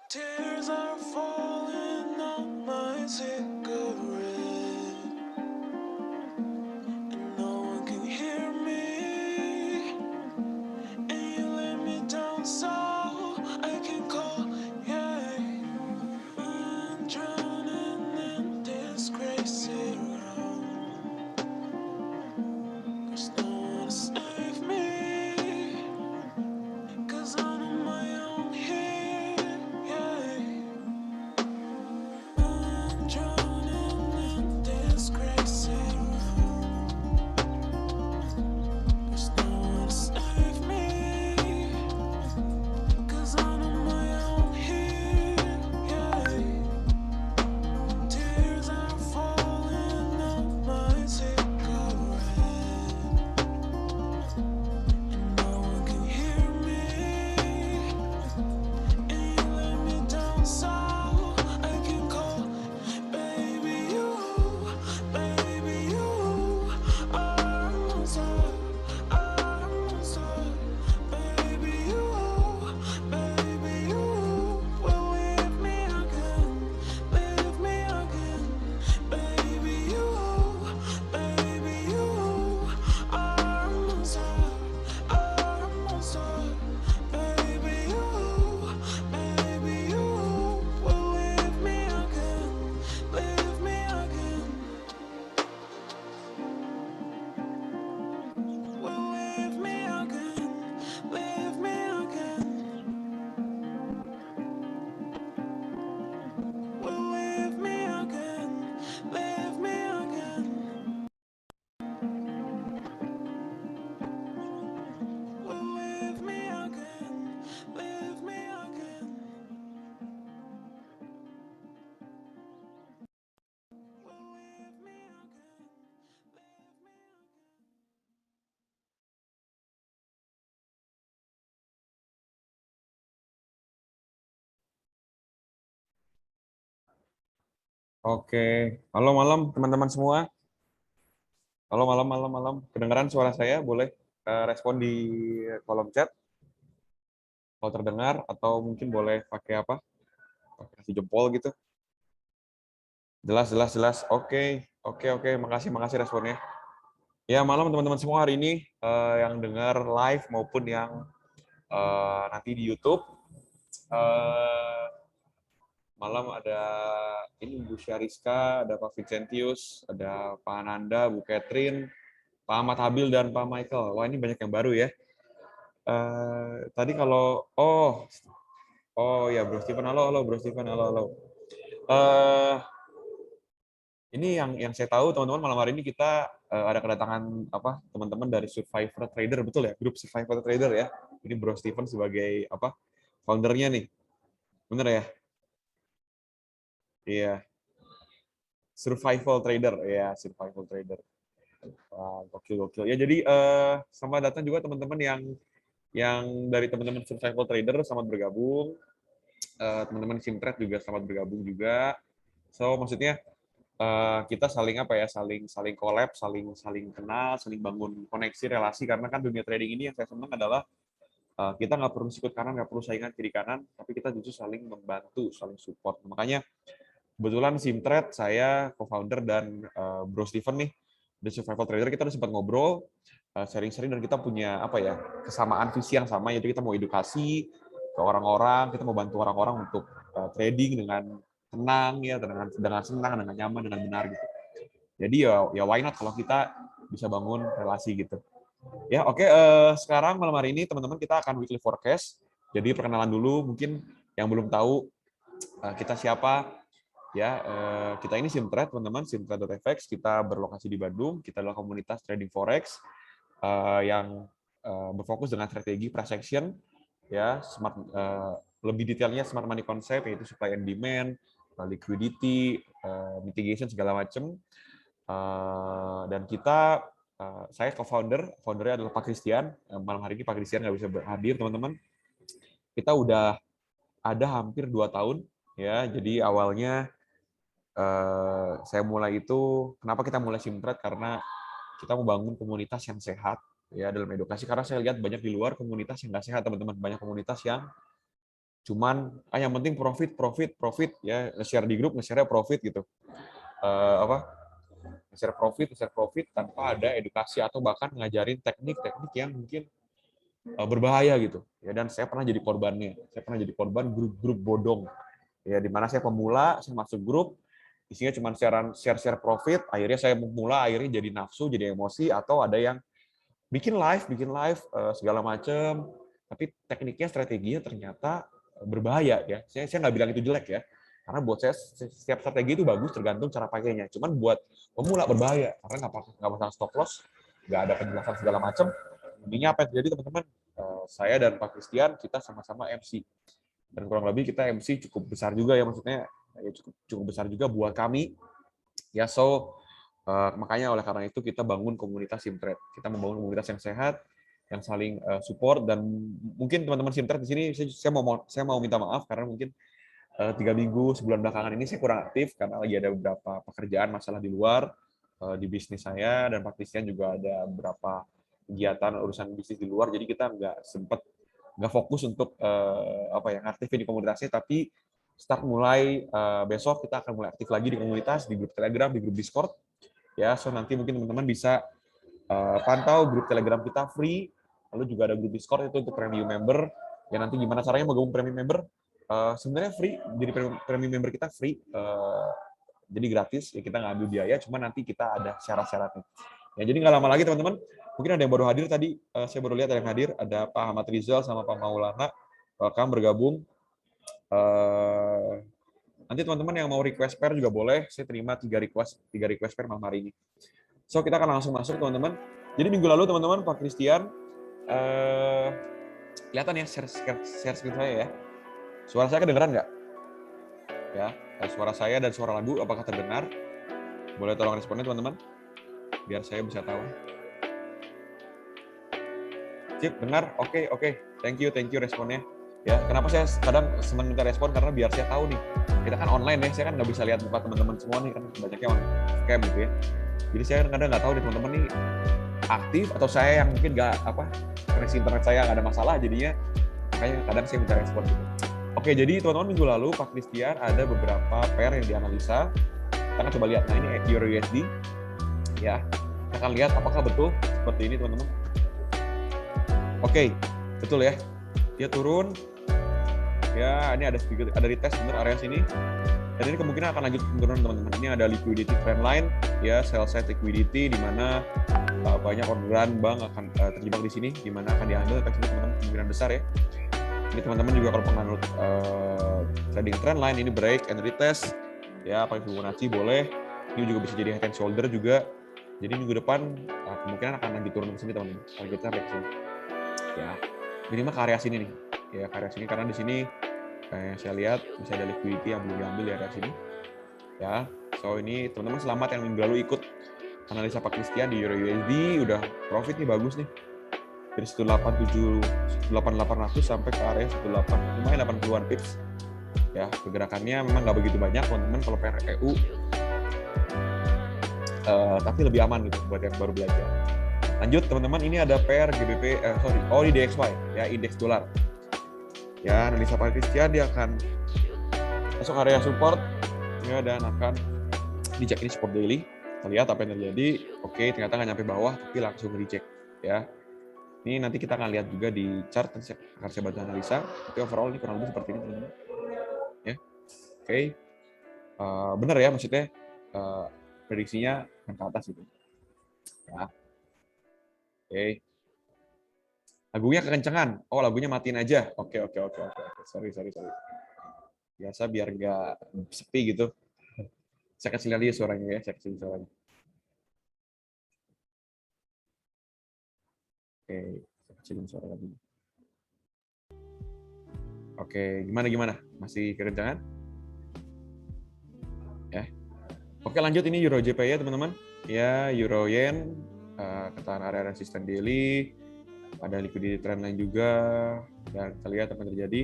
Tears are falling on my cigarette, and no one can hear me. And you let me down so I can call, yeah. I'm drowning in this crazy room. There's no one to save me, 'cause I'm on my own here, yeah. I'm drowning in this crazy room. There's no one to save me, 'cause I'm on my own here, yeah. Tears are falling on my cigarette, and no one can hear me. And you let me down so I can call, baby you are my side, baby you will leave me again, baby you are my side, baby you will leave me again, leave me again, will leave me again, leave me again, will leave me again, leave me again, will leave me again, leave me again, will leave me again, leave me again. Oke, halo malam teman-teman semua. Halo malam, malam, malam. Kedengaran suara saya? Boleh respon di kolom chat kalau terdengar, atau mungkin boleh pakai apa? Pakai kasih jempol gitu. Jelas, jelas, jelas. Oke, oke, oke. Makasih, makasih responnya. Ya malam teman-teman semua, hari ini yang dengar live maupun yang nanti di YouTube. Eh, Malam ada ini Bu Syariska, ada Pak Vicentius, ada Pak Ananda, Bu Catherine, Pak Ahmad Habil, dan Pak Michael. Wah, ini banyak yang baru ya. Tadi kalau, oh ya Bro Steven, halo Bro Steven, halo. Eh, ini yang saya tahu teman-teman, malam hari ini kita ada kedatangan apa teman-teman dari Survivor Trader, betul ya? Grup Survivor Trader ya. Ini Bro Steven sebagai apa foundernya nih, bener ya? Iya, Survival Trader ya, Survival Trader. Wah, gokil. Ya, jadi selamat datang juga teman-teman yang dari teman-teman Survival Trader, selamat bergabung. Teman-teman Simtrade juga selamat bergabung juga. So, maksudnya kita saling apa ya, saling collab, saling kenal, saling bangun koneksi, relasi, karena kan dunia trading ini yang saya senang adalah kita nggak perlu sikut kanan, nggak perlu saingan kiri kanan, tapi kita justru saling membantu, saling support. Makanya kebetulan Simtrade, saya co-founder, dan Bro Steven nih, The Survival Trader, kita udah sempat ngobrol, sharing-sharing, dan kita punya apa ya, kesamaan visi yang sama, yaitu kita mau edukasi ke orang-orang, kita mau bantu orang-orang untuk trading dengan tenang ya, dengan senang, dengan nyaman, dengan benar gitu. Jadi ya why not kalau kita bisa bangun relasi gitu. Ya, oke, sekarang malam hari ini teman-teman kita akan weekly forecast. Jadi perkenalan dulu, mungkin yang belum tahu kita siapa. Ya, kita ini Simtrade, teman-teman, simtrade.fx. Kita berlokasi di Bandung. Kita adalah komunitas trading forex yang berfokus dengan strategi price action, ya, lebih detailnya smart money concept, yaitu supply and demand, liquidity, mitigation, segala macam. Dan kita, saya co-founder, foundernya adalah Pak Christian. Malam hari ini Pak Christian nggak bisa hadir, teman-teman. Kita udah ada hampir 2 tahun, ya. Jadi awalnya saya mulai itu, kenapa kita mulai Simtrade, karena kita membangun komunitas yang sehat ya dalam edukasi, karena saya lihat banyak di luar komunitas yang nggak sehat, teman-teman. Banyak komunitas yang Cuman yang penting profit, profit, profit ya, nge-share di grup, nge-share profit gitu. Apa? Nge-share profit tanpa ada edukasi atau bahkan ngajarin teknik-teknik yang mungkin berbahaya gitu. Ya, dan saya pernah jadi korbannya. Saya pernah jadi korban grup-grup bodong. Ya, di mana saya pemula, saya masuk grup, isinya cuma share profit, akhirnya saya pemula, akhirnya jadi nafsu, jadi emosi, atau ada yang bikin live segala macam, tapi tekniknya, strateginya ternyata berbahaya ya. Saya nggak bilang itu jelek ya, karena buat saya setiap strategi itu bagus tergantung cara pakainya. Cuman buat pemula berbahaya karena nggak pasang stop loss, nggak ada penjelasan segala macam. Intinya apa yang terjadi teman-teman? Saya dan Pak Christian kita sama-sama MC, dan kurang lebih kita MC cukup besar juga ya, maksudnya ya cukup besar juga buat kami ya. Makanya oleh karena itu kita bangun komunitas Simtrade. Kita membangun komunitas yang sehat, yang saling support, dan mungkin teman-teman Simtrade di sini saya mau minta maaf karena mungkin 3 minggu sebulan belakangan ini saya kurang aktif karena lagi ada beberapa pekerjaan masalah di luar di bisnis saya, dan Pak Christian juga ada beberapa kegiatan urusan bisnis di luar, jadi kita nggak fokus untuk apa ya, aktifin di komunitasnya. Tapi start mulai besok kita akan mulai aktif lagi di komunitas, di grup Telegram, di grup Discord. Ya, so nanti mungkin teman-teman bisa pantau grup Telegram kita free, lalu juga ada grup Discord itu untuk premium member. Ya, nanti gimana caranya mau gabung premium member? Sebenarnya free, jadi premium member kita free, jadi gratis ya, kita nggak ambil biaya, cuma nanti kita ada syarat-syaratnya. Ya, jadi nggak lama lagi teman-teman, mungkin ada yang baru hadir tadi, saya baru lihat ada yang hadir, ada Pak Ahmad Rizal sama Pak Maulana, welcome bergabung. Nanti teman-teman yang mau request pair juga boleh, saya terima 3 request pair malam hari ini. So, kita akan langsung masuk teman-teman. Jadi minggu lalu teman-teman Pak Christian kelihatan ya share screen saya ya. Suara saya kedengeran nggak? Ya, suara saya dan suara lagu apakah terdengar? Boleh tolong responnya teman-teman, biar saya bisa tahu. Sip, dengar? Oke. Thank you responnya. Ya, kenapa saya kadang senang minta respon, karena biar saya tahu nih. Kita kan online ya, saya kan nggak bisa lihat muka teman-teman semua nih, kan banyaknya on cam gitu ya. Jadi saya kadang nggak tahu nih teman-teman nih aktif atau saya yang mungkin nggak koneksi internet saya nggak ada masalah, jadinya makanya kadang saya minta respon gitu. Oke, jadi teman-teman minggu lalu Pak Christian ada beberapa pair yang dianalisa. Kita akan coba lihat. Nah, ini Euro USD. Ya, kita akan lihat apakah betul seperti ini teman-teman. Oke, betul ya. Dia turun. Ya, ini ada sedikit ada retest benar area sini. Dan ini kemungkinan akan lanjut turun teman-teman. Ini ada liquidity trend line, ya, sell side liquidity, di mana banyak orderan bank akan terjebak di sini, di mana akan diambil teman-teman, kemungkinan besar ya. Ini teman-teman juga kalau penganut trading trend line, ini break and retest, ya, pakai Fibonacci boleh. Ini juga bisa jadi head and shoulder juga. Jadi minggu depan kemungkinan akan lanjut turun ke sini teman-teman. Lanjut sampai ke sini. Ya, minimal ke area sini nih. Ya, ke area sini karena di sini saya lihat bisa ada liquidity yang belum diambil di area sini. Ya, so ini teman-teman selamat yang minggu lalu ikut analisa Pak Christian di Euro USD, udah profit nih, bagus nih. Dari 187.800 sampai ke area 18, lumayan 80-an pips. Ya, pergerakannya memang nggak begitu banyak teman-teman kalau pair EU, tapi lebih aman gitu buat yang baru belajar. Lanjut teman-teman, ini ada pair GBP, ini DXY ya, indeks dolar. Ya, analisa Pak Christian dia akan masuk area support ya, dan akan dicek ini support daily. Kita lihat apa yang terjadi. Oke, ternyata nggak nyampe bawah, tapi langsung dicek ya. Ini nanti kita akan lihat juga di chart, akan saya bantu analisa. Tapi overall ini kurang lebih seperti ini teman-teman. Ya, oke. Benar ya, maksudnya prediksinya akan ke atas gitu. Ya. Oke. Lagunya kekencengan. Oh, lagunya matiin aja. Oke. Sorry. Biasa biar nggak sepi gitu. Saya kecilin aja suaranya ya, saya kecilin suaranya. Oke, saya kecilin suara lagi. Oke, gimana? Masih kekencangan? Ya. Oke, lanjut, ini Euro JP ya teman-teman. Ya, Euro Yen ketahan area resisten daily, ada liquidity trend line juga, dan kita lihat apa yang terjadi.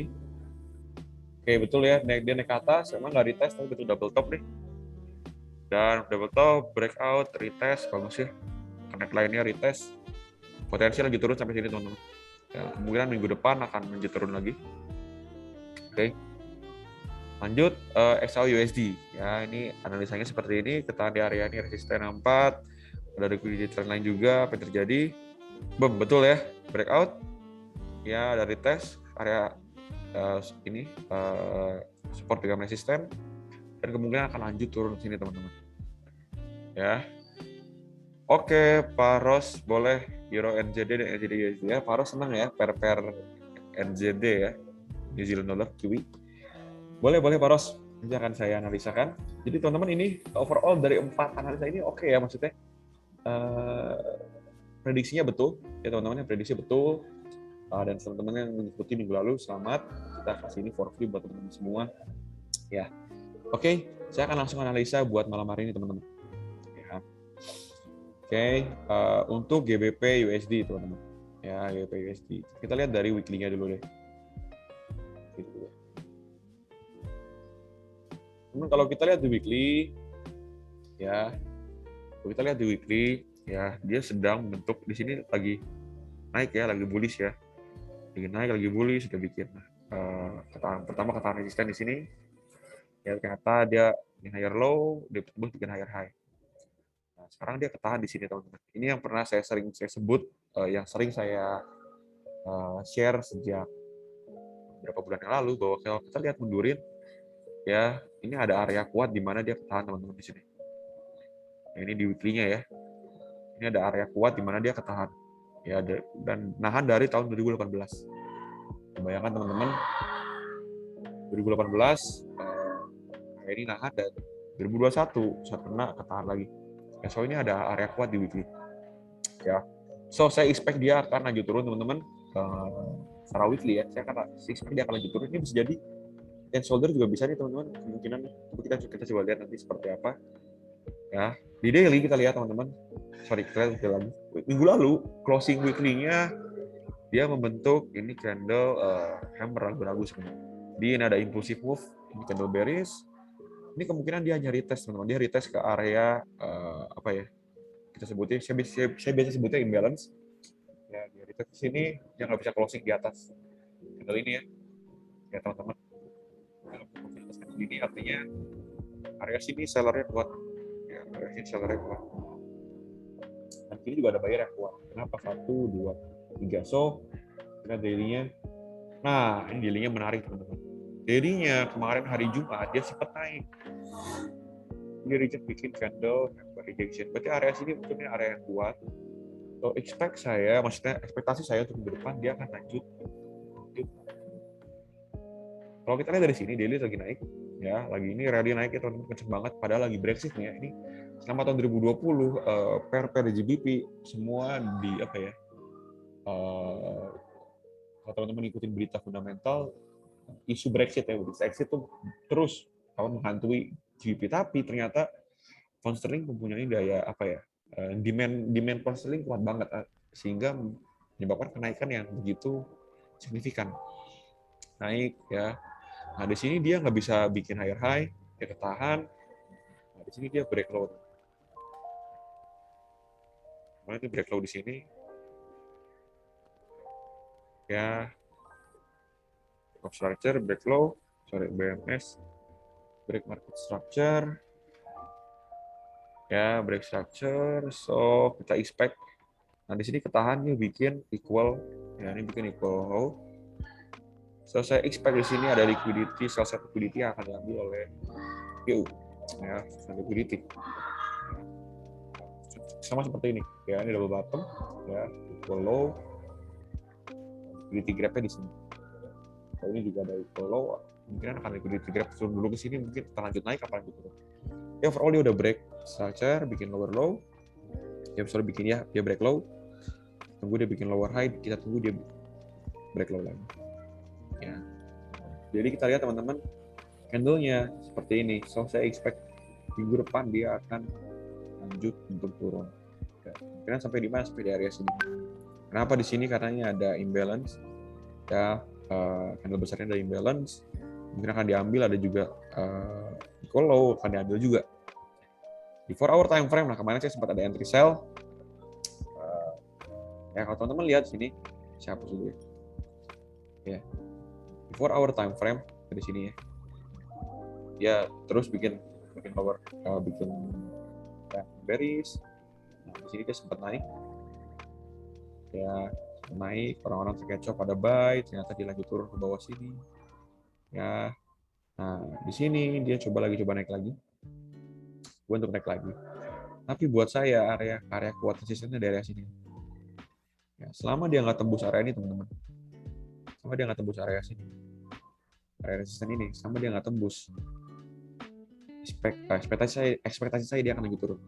Oke, betul ya, dia naik ke atas, emang nggak retest, tapi betul double top nih. Dan double top, breakout, retest, bagus ya. Connect line-nya retest, potensi lagi turun sampai sini teman-teman. Ya, kemungkinan minggu depan akan lanjut turun lagi. Oke. Lanjut XAUUSD. Ya, ini analisanya seperti ini, ketahan di area ini resisten 4, ada liquidity trend line juga, apa yang terjadi? Boom, betul ya, breakout. Ya, dari tes area ini support dengan resisten, dan kemungkinan akan lanjut turun sini teman-teman. Ya. Oke, Pak Ros, boleh Euro NZD dan NZD USD ya. Pak Ros senang ya pair NZD ya, New Zealand Dollar QE. Boleh Pak Ros. Nanti akan saya analisakan. Jadi teman-teman, ini overall dari 4 analisa ini oke ya, maksudnya prediksinya betul ya teman-teman, prediksi betul. Dan teman-teman yang mengikuti minggu lalu, selamat, kita kasih ini for free buat teman-teman semua ya. Oke, saya akan langsung analisa buat malam hari ini teman-teman ya. Oke, untuk GBP USD teman-teman ya, GBP USD kita lihat dari weekly-nya dulu deh gitu. Teman, kalau kita lihat di weekly ya, kalau kita lihat di weekly ya, dia sedang membentuk di sini lagi naik ya, lagi bullish ya, lagi naik, lagi bullish, sudah bikin ketahan resisten di sini ya, ternyata dia bikin higher low, dia bikin higher high. Nah, sekarang dia ketahan di sini teman-teman. Ini yang pernah saya sebut, yang sering saya share sejak beberapa bulan yang lalu, bahwa kalau kita lihat mundurin ya, ini ada area kuat di mana dia ketahan teman-teman di sini. Nah, ini di weekly-nya ya. Ini ada area kuat di mana dia ketahan ya, dan nahan dari tahun 2018. Bayangkan teman-teman, 2018 ini nahan, dan 2021 saat kena ketahan lagi. Ya, so ini ada area kuat di weekly. Ya. So saya expect dia akan lanjut turun teman-teman. Secara weekly ya, saya expect dia akan lanjut turun. Ini bisa jadi and shoulder juga bisa nih teman-teman, kemungkinan. Kita coba lihat nanti seperti apa. Ya, di daily kita lihat teman-teman. Kita lihat lagi. Minggu lalu closing weekly-nya dia membentuk ini candle hammer ragu-ragu sebenarnya. Dia ini ada impulsive move, ini candle bearish. Ini kemungkinan dia hanya retest teman-teman. Dia retest ke area apa ya? Kita sebutnya, saya biasa sebutnya imbalance. Ya, dia retest ke sini, dia nggak bisa closing di atas candle ini ya. Ya teman-teman. Ini artinya area sini sellernya kuat. Ya, area sini sellernya kuat. Dan sini juga ada buyer yang kuat. Kenapa? 1, 2, 3. So, kita daily-nya. Nah, ini daily-nya menarik teman-teman. Daily-nya kemarin hari Jumat dia sempat naik. Dia reject bikin candle rejection. Berarti area sini mungkin area yang kuat. So, maksudnya ekspektasi saya untuk minggu depan dia akan lanjut. Kalau kita lihat dari sini, daily lagi naik, ya, lagi ini rally naik ya teman-teman, kenceng banget. Padahal lagi Brexit nih ya. Ini selama tahun 2020 pair GBP semua di apa ya? Kalau teman-teman ikutin berita fundamental, isu Brexit ya, Brexit tuh terus menghantui GBP, tapi ternyata pound sterling mempunyai daya apa ya? Demand pound sterling kuat banget, sehingga menyebabkan kenaikan yang begitu signifikan. Naik ya. Nah, di sini dia nggak bisa bikin higher high, dia ketahan. Nah, di sini dia break low. Mana itu break low di sini? Ya, of structure, break low, BMS, break market structure. Ya, break structure. So, kita expect. Nah, di sini ketahan dia bikin equal. Ya, ini bikin equal low. So, saya expect di sini ada liquidity, salah satu liquidity yang akan diambil oleh PU. Ya, liquidity. Sama seperti ini. Ya, ini double bottom. Ya, equal low. Liquidity grab-nya di sini. Kalau ini juga ada equal low. Mungkin akan liquidity grab turun dulu ke sini. Mungkin kita lanjut naik, apa lanjut turun. Ya, overall dia udah break structure, bikin lower low. Ya, misalnya bikin ya, dia break low. Tunggu dia bikin lower high, kita tunggu dia break low lagi. Ya. Jadi kita lihat teman-teman, candle-nya seperti ini. So saya expect minggu depan dia akan lanjut untuk turun. Ya. Kira sampai di mana? Sampai di area sini. Kenapa di sini? Karena ini ada imbalance. Ya, candle besarnya ada imbalance. Mungkin akan diambil, ada juga equal low akan diambil juga. Di 4-hour time frame, nah kemarin saya sempat ada entry sell. Ya, kalau teman-teman lihat sini, siapa dulu ya? Ya. 4-hour time frame, di sini ya. Dia terus bikin lower, bikin bearish. Nah, di sini dia sempat naik. Ya, naik, orang-orang terkecoh pada buy, ternyata dia lagi turun ke bawah sini. Ya. Nah, di sini dia coba naik lagi. Gue untuk naik lagi. Tapi buat saya area kuat resistennya dari area sini. Ya, selama dia nggak tembus area ini, teman-teman. Selama dia nggak tembus area sini. Area resisten ini, selama dia nggak tembus. Ekspektasi saya dia akan lagi turun.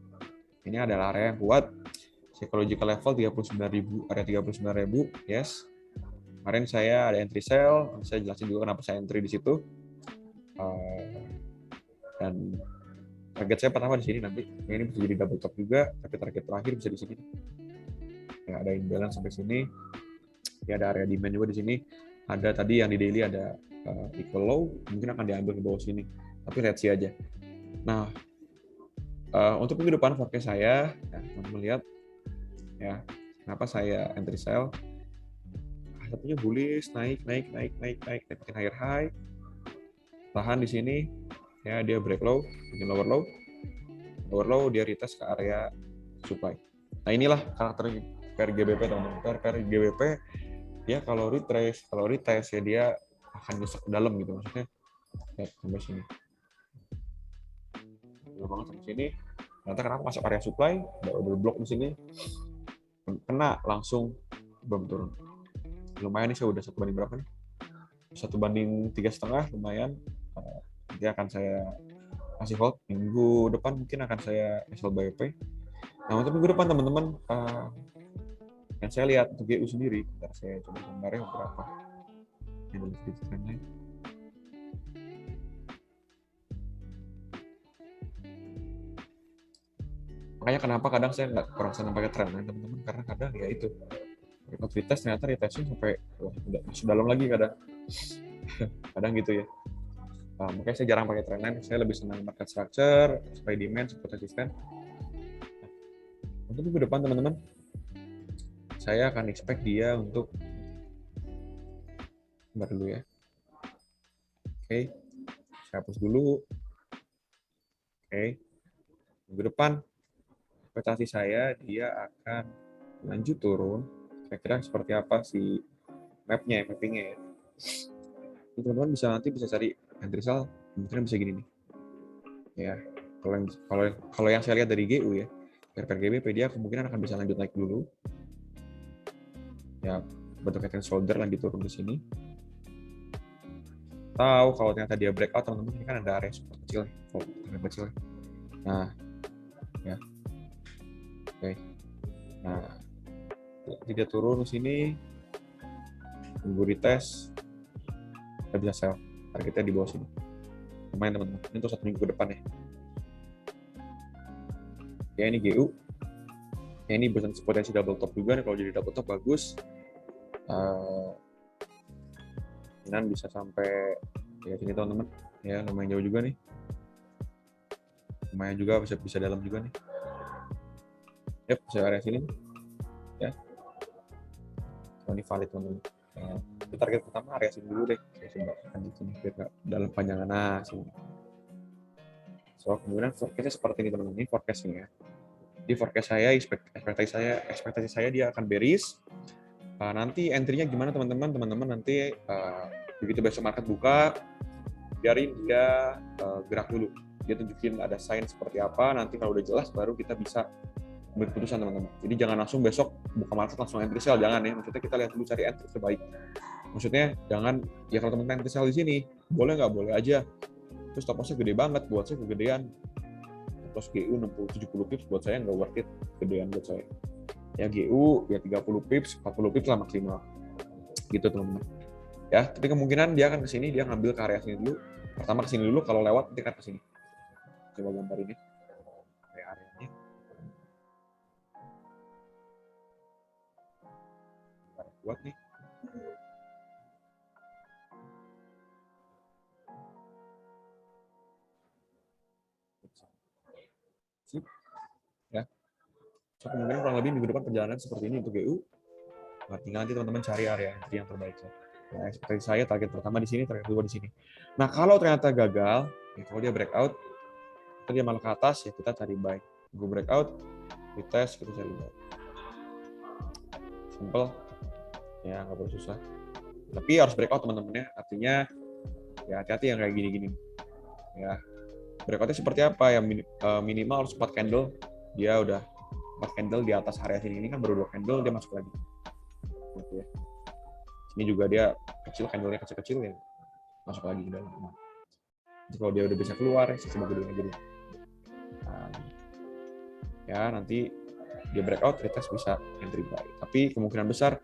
Ini adalah area yang kuat. Psychological level 39.000, area 39.000, yes. Kemarin saya ada entry sell, saya jelasin juga kenapa saya entry di situ. Dan target saya pertama di sini nanti. Ini bisa jadi double top juga, tapi target terakhir bisa di sini. Ya, ada imbalance sampai sini. Ya, ada area demand juga di sini. Ada tadi yang di daily ada equal low, mungkin akan diambil ke bawah sini. Tapi let's see aja. Nah, untuk minggu depan forecast saya, ya, teman-teman lihat, ya, kenapa saya entry sell? Satunya bullish, naik, bikin higher high, tahan di sini, ya dia break low, bikin lower low, dia retest ke area supply. Nah inilah karakter GBP teman-teman. Karakter GBP, dia kalau retest ya dia akan nyesek ke dalam gitu, maksudnya ya, sampai sini. Belum banget sampai sini. Ternyata kenapa masuk area supply, udah block di sini, kena langsung belum turun. Lumayan nih, saya udah 1 banding berapa nih? 1 banding 3,5, lumayan. Nanti akan saya kasih hold. Minggu depan mungkin akan saya sell buy OP. Nah untuk minggu depan teman-teman, yang saya lihat untuk GU sendiri, bentar saya coba gambarnya beberapa. Ini dulu sedikit trendnya. Makanya kenapa kadang saya nggak kurang senang pakai trend teman-teman, karena kadang ya itu ikut retest ternyata retestnya sampai udah masuk dalam lagi kadang gitu ya. Makanya saya jarang pakai trendline, saya lebih senang market structure, supply demand, support resisten. Untuk minggu depan teman-teman, saya akan expect dia untuk bentar dulu ya. Oke, saya hapus dulu. Oke, minggu depan ekspektasi saya dia akan lanjut turun. Kira-kira seperti apa sih mappingnya ya. Teman-teman nanti bisa cari entry sell, mungkin bisa gini nih. Ya, kalau yang saya lihat dari GU ya, GBP dia kemungkinan akan bisa lanjut naik dulu. Ya, bentuk head and shoulder lanjut turun di sini. Tahu kalau ternyata dia breakout, teman-teman, ini kan ada area support kecil. Nah, ya. Oke. Nah, jadi dia turun di sini, tunggu retest, kita bisa sell. Targetnya di bawah sini. Lumayan teman-teman. Ini untuk 1 minggu ke depan ya. Ya ini GU. Ya ini potensi double top juga nih. Kalau jadi double top bagus. Dan bisa sampai ya sini teman-teman. Ya lumayan jauh juga nih. Lumayan juga bisa dalam juga nih. Yap, bisa area sini. Ya. So, ini valid teman-teman. Target pertama area sini dulu deh. Saya coba akan di sini biar dalam panjangan sini. So kemudian forecastnya seperti ini teman-teman. Ini forecastnya ya. Di forecast saya, ekspektasi saya dia akan bearish. Nanti entry-nya gimana teman-teman? Teman-teman nanti begitu besok market buka, biarin dia gerak dulu. Dia tunjukin ada sign seperti apa. Nanti kalau udah jelas baru kita bisa ambil keputusan teman-teman. Jadi jangan langsung besok buka market langsung entry sell, jangan ya. Maksudnya kita lihat dulu cari entry terbaik. Maksudnya jangan ya kalau teman-teman entry sell di sini boleh nggak boleh aja. Terus stop loss-nya gede banget, buat saya kegedean. Terus GU 60-70 pips buat saya nggak worth it, gedean buat saya. Ya GU ya 30 pips, 40 pips lah maksimal. Gitu teman-teman. Ya, tapi kemungkinan dia akan ke sini, dia ngambil ke area sini dulu. Pertama ke sini dulu, kalau lewat nanti kan ke sini. Coba gambar ini. Areanya. Buat nih. Sip. Ya. So, kemungkinan kurang lebih minggu depan perjalanan seperti ini untuk GU. Nah, tinggal nanti teman-teman cari area entry yang terbaik. Ya, seperti saya target pertama di sini, target kedua di sini. Nah, kalau ternyata gagal, ya kalau dia breakout, atau dia malah ke atas, ya kita cari buy. Gue breakout, retest, kita cari buy. Simple, ya nggak perlu susah. Tapi harus breakout teman-teman ya. Artinya ya hati-hati yang kayak gini-gini. Ya, breakoutnya seperti apa? Ya minimal harus 4 candle. Dia udah 4 candle di atas area sini. Ini kan baru 2 candle, dia masuk lagi. Gitu ya. Ini juga dia kecil, candlenya kecil-kecil ya masuk lagi ke dalam. Jadi kalau dia udah bisa keluar, ya coba gedung aja dulu. Nah, ya nanti dia breakout, retest bisa entry buy. Tapi kemungkinan besar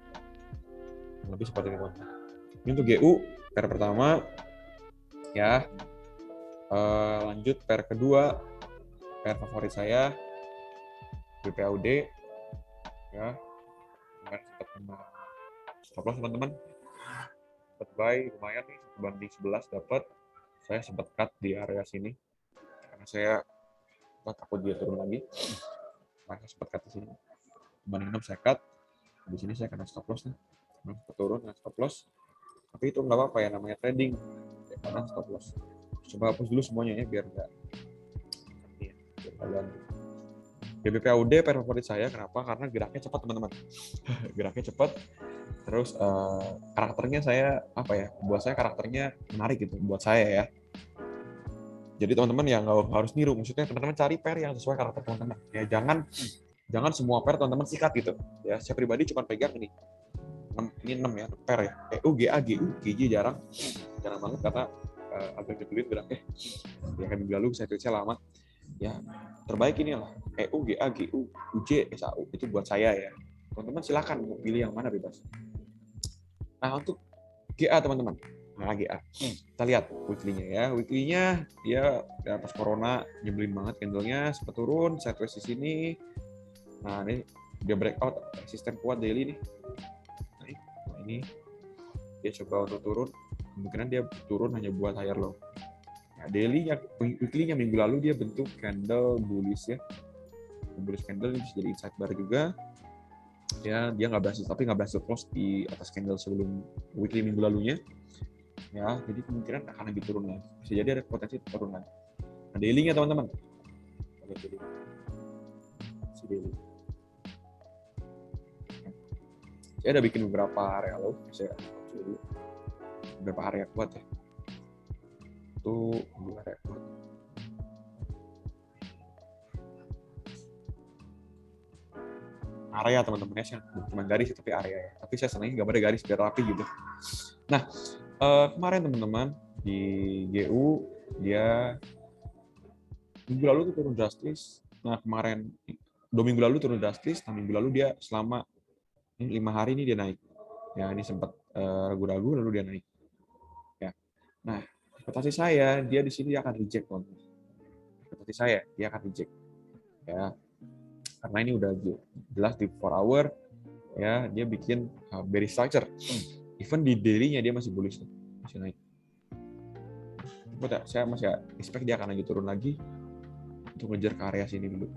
lebih seperti ini. Ini untuk GU pair pertama, ya. Lanjut pair kedua, pair favorit saya BPAUD, ya. Kemarin sempat kena stop loss teman-teman. Sempat buy lumayan nih, 1/11 dapat. Saya sempat cut di area sini karena saya takut dia turun lagi. Maka sempat cut di sini. Banding 6 saya cut. Di sini saya kena stop loss nih. Sempat turun dengan stop loss. Tapi itu nggak apa-apa ya, namanya trading. Ya, karena stop loss. Coba hapus dulu semuanya ya biar nggak kalian. BBPAUD pair favorit saya, kenapa? Karena geraknya cepat teman-teman. Geraknya cepat. Terus karakternya saya apa ya? Buat saya karakternya menarik gitu. Buat saya ya. Jadi teman-teman yang nggak harus niru. Maksudnya teman-teman cari pair yang sesuai karakter teman-teman. Ya jangan semua pair teman-teman sikat gitu. Ya saya pribadi cuma pegang ini 6 ya pair ya. EU, GA, GU, GJ jarang banget karena agak nyebelin geraknya. Ya kan minggu lalu saya tulisnya lama. Ya terbaik ini lah EU, GA, GU, UJ, SAU itu buat saya ya. Teman-teman silakan mau pilih yang mana bebas. Nah untuk GA teman-teman, nah GA kita lihat weekly-nya ya. Weekly-nya dia di atas corona nyebelin banget candle-nya, sempat turun sideways di sini. Nah ini dia breakout resisten kuat daily nih. Nah, ini dia coba untuk turun, kemungkinan dia turun hanya buat higher low. Nah, daily-nya, weekly-nya minggu lalu dia bentuk candle bullish ya. Bullish candle ini bisa jadi inside bar juga. Ya, dia nggak berhasil close di atas candle sebelum weekly minggu lalunya. Ya, jadi kemungkinan akan lebih turun lagi. Bisa jadi ada potensi turun lagi. Nah, daily-nya teman-teman. Daily. Saya ada bikin beberapa area low. Saya dulu beberapa area kuat ya. Itu area kuat. Area teman-teman ya, cuma garis tapi area ya. Tapi saya senangnya gambarnya garis biar rapi gitu. Nah, kemarin teman-teman di GU dia minggu lalu tuh turun drastis. Nah kemarin 2 minggu lalu turun drastis. Nah minggu lalu dia selama 5 hari ini dia naik. Ya ini sempat ragu-ragu lalu dia naik. Ya. Nah ekspektasi saya dia di sini dia akan reject teman-teman. Ekspektasi saya dia akan reject. Ya. Karena ini udah jelas di 4 hour ya dia bikin bearish structure. Even di daily-nya dia masih bullish, masih naik. Saya masih expect dia akan lagi turun lagi untuk ngejar ke area sini dulu.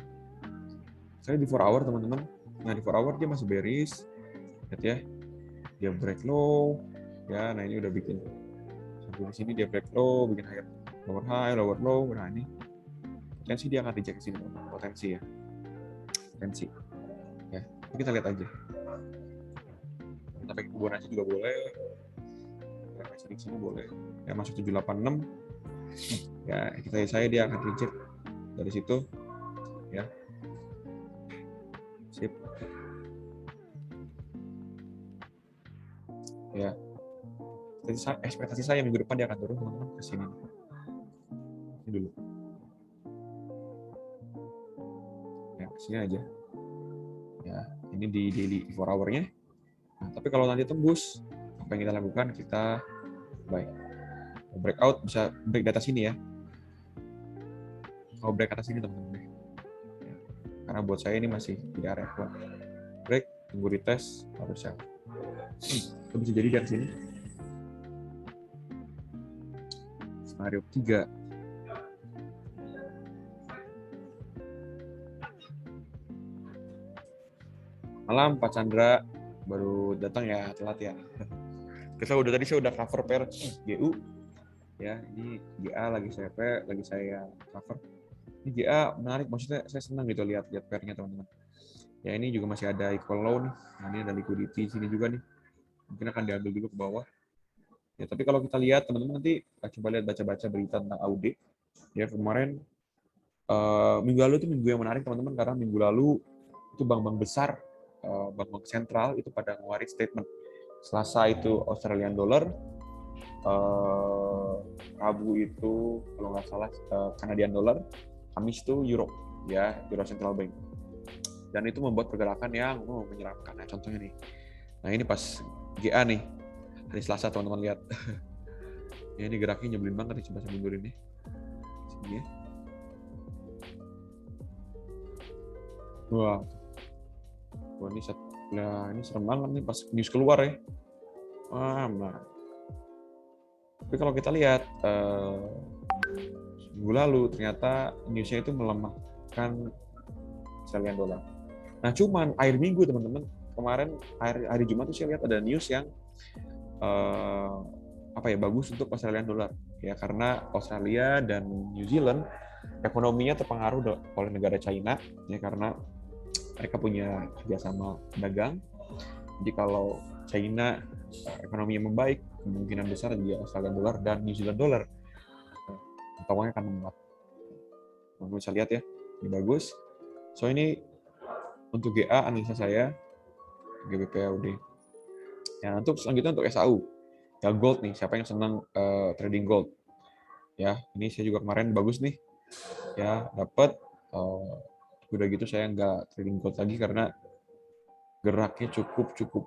Saya di 4 hour teman-teman. Nah di 4 hour dia masih bearish, lihat ya. Dia break low, ya. Nah ini udah bikin sampai di sini dia break low, bikin higher, lower low. Nah ini potensi dia akan reject sini, potensi ya. Potensi. Ya, kita lihat aja. Kita pakai Fibonacci juga boleh. Kita di sini boleh. Ya masuk 786. Ya, saya dia akan reject dari situ. Ya. Sip. Ya. Ekspektasi saya minggu depan dia akan turun teman-teman ke sini. Ini dulu. Ya, sini aja. Ya, ini di daily 4 hour-nya. Nah, tapi kalau nanti tembus, apa yang kita lakukan? Kita buy. Breakout bisa break di atas sini ya. Kalau break atas sini teman-teman. Ya. Karena buat saya ini masih di area kuat. Break, tunggu retest, baru sell. Itu bisa jadi dari sini. Scenario 3. Malam Pak Chandra, baru datang ya, telat ya. Tadi saya udah cover pair GU ya. Ini GA lagi saya cover. Ini GA menarik, maksudnya saya senang gitu lihat pairnya teman-teman. Ya ini juga masih ada equal low nih. Nah, ini ada liquidity sini juga nih. Mungkin akan diambil dulu ke bawah. Ya, tapi kalau kita lihat teman-teman nanti coba lihat baca-baca berita tentang AUD. Ya kemarin minggu lalu itu minggu yang menarik teman-teman, karena minggu lalu itu bank-bank besar, bank-bank sentral itu pada ngeluarin statement. Selasa itu Australian dollar, Rabu itu kalau nggak salah Canadian dollar, Kamis itu Euro, ya Euro Central Bank. Dan itu membuat pergerakan yang menyeramkan. Nah, contohnya nih, nah ini pas GA nih, hari Selasa teman-teman lihat. Ya, ini geraknya nyebelin banget nih, coba saya mundurin nih. Sini ya. Wah, ini serem banget nih pas news keluar ya. Wah, nah. Tapi kalau kita lihat minggu lalu ternyata newsnya itu melemahkan Australian dollar. Nah, cuman akhir minggu teman-teman, kemarin hari Jumat tuh saya lihat ada news yang bagus untuk Australian dollar ya, karena Australia dan New Zealand ekonominya terpengaruh oleh negara China ya, karena mereka punya kerjasama dagang. Jadi kalau China ekonominya membaik, kemungkinan besar dia Australian dollar dan New Zealand dollar tawannya akan menguat. Teman-teman bisa lihat ya, ini bagus. So ini untuk GA analisa saya, GBP/AUD. Ya, untuk selanjutnya untuk SAU. Ya gold nih, siapa yang senang trading gold? Ya, ini saya juga kemarin bagus nih. Ya, dapat udah gitu saya nggak trading gold lagi karena geraknya cukup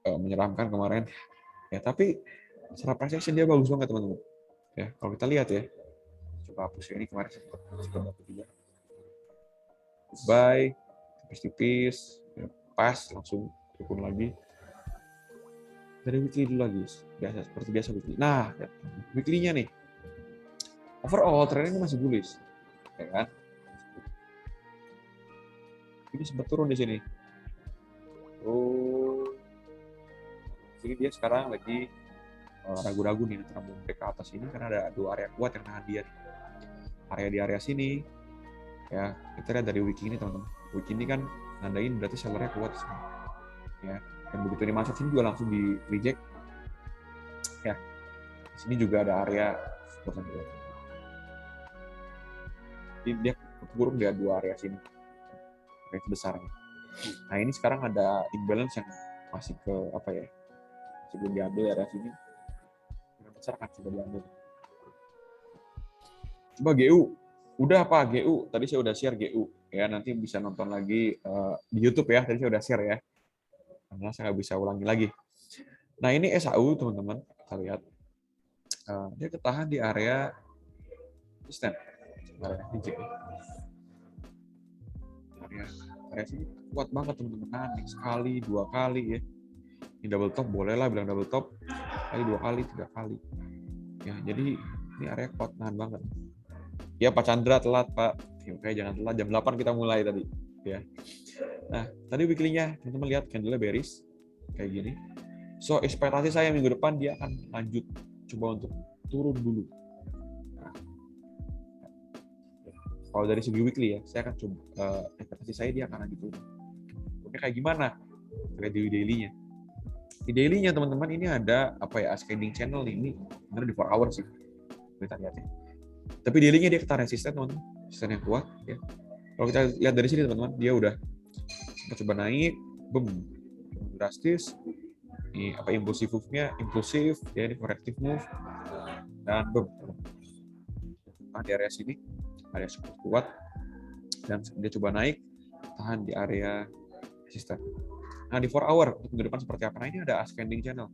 menyeramkan kemarin. Ya, tapi secara price action dia bagus banget teman-teman. Ya, kalau kita lihat ya. Coba hapus ya, ini kemarin sempat dapat juga. Buy tipis-tipis, ya, pas langsung turun lagi. Dari weekly dulu lagi, seperti biasa weekly. Nah, ya, weekly-nya nih, overall trennya masih bullish, ya kan? Ini sempat turun di sini. Jadi dia sekarang lagi ragu-ragu nih antara mau break ke atas ini, karena ada dua area kuat yang nahan dia. Area di area sini, ya kita lihat dari weekly ini teman-teman. Weekly ini kan nandain berarti sellernya kuat semua. Ya, dan begitu ini masuk sini juga langsung di reject. Ya, di sini juga ada area support and growth. Jadi dia kurung di dua area sini, area besarnya. Nah ini sekarang ada imbalance yang masih masih belum diambil area sini. Yang besar kan sudah diambil. Coba GU, udah apa GU? Tadi saya udah share GU ya, nanti bisa nonton lagi di YouTube ya. Tadi saya udah share ya. Karena saya nggak bisa ulangi lagi. Nah ini SAU teman-teman, kita lihat dia ketahan di area resisten, area sini kuat banget teman-teman, naik sekali, dua kali ya. Ini double top, bolehlah bilang double top, kali dua kali, tiga kali. Ya jadi ini area kuat, nahan banget. Ya Pak Chandra telat Pak, oke jangan telat, jam 8 kita mulai tadi. Ya. Nah tadi weekly-nya teman-teman lihat candle-nya bearish kayak gini. So, ekspektasi saya minggu depan dia akan lanjut coba untuk turun dulu. Nah, kalau dari segi weekly ya, saya akan coba ekspektasi saya dia akan lanjut turun. Oke, kayak gimana? Kayak di daily-nya. Di daily-nya teman-teman ini ada ascending channel ini benar di 4 hours sih. Kita lihat ya. Tapi daily-nya dia ketahan resisten teman-teman, resisten yang kuat ya. Kalau kita lihat dari sini teman-teman, dia udah coba naik, boom, drastis. Ini impulsif move-nya, impulsif ya, ini corrective move, dan boom, di area sini, area support kuat, dan dia coba naik, tahan di area resisten. Nah di 4 hour untuk minggu depan seperti apa? Nah ini ada ascending channel,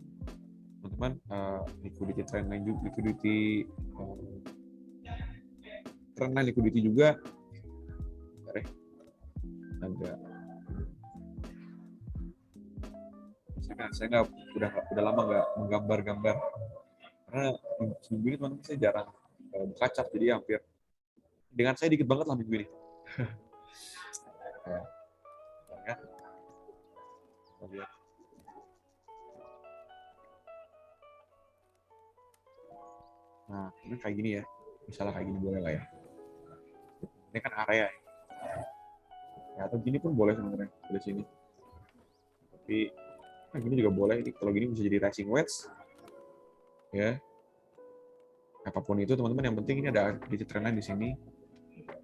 teman-teman. Liquidity trend line juga, trend line liquidity juga, agak. Saya udah lama nggak menggambar-gambar karena minggu ini teman-teman saya jarang buka chart, jadi hampir dengan saya dikit banget lah minggu ini. Ya. Nah, ini kayak gini ya. Misalnya kayak gini boleh lah ya. Ini kan area ya. Ya, atau gini pun boleh sebenarnya dari sini. Tapi nah gini juga boleh. Ini kalau gini bisa jadi racing wedge. Ya. Apapun itu teman-teman, yang penting ini ada titik trendline di sini.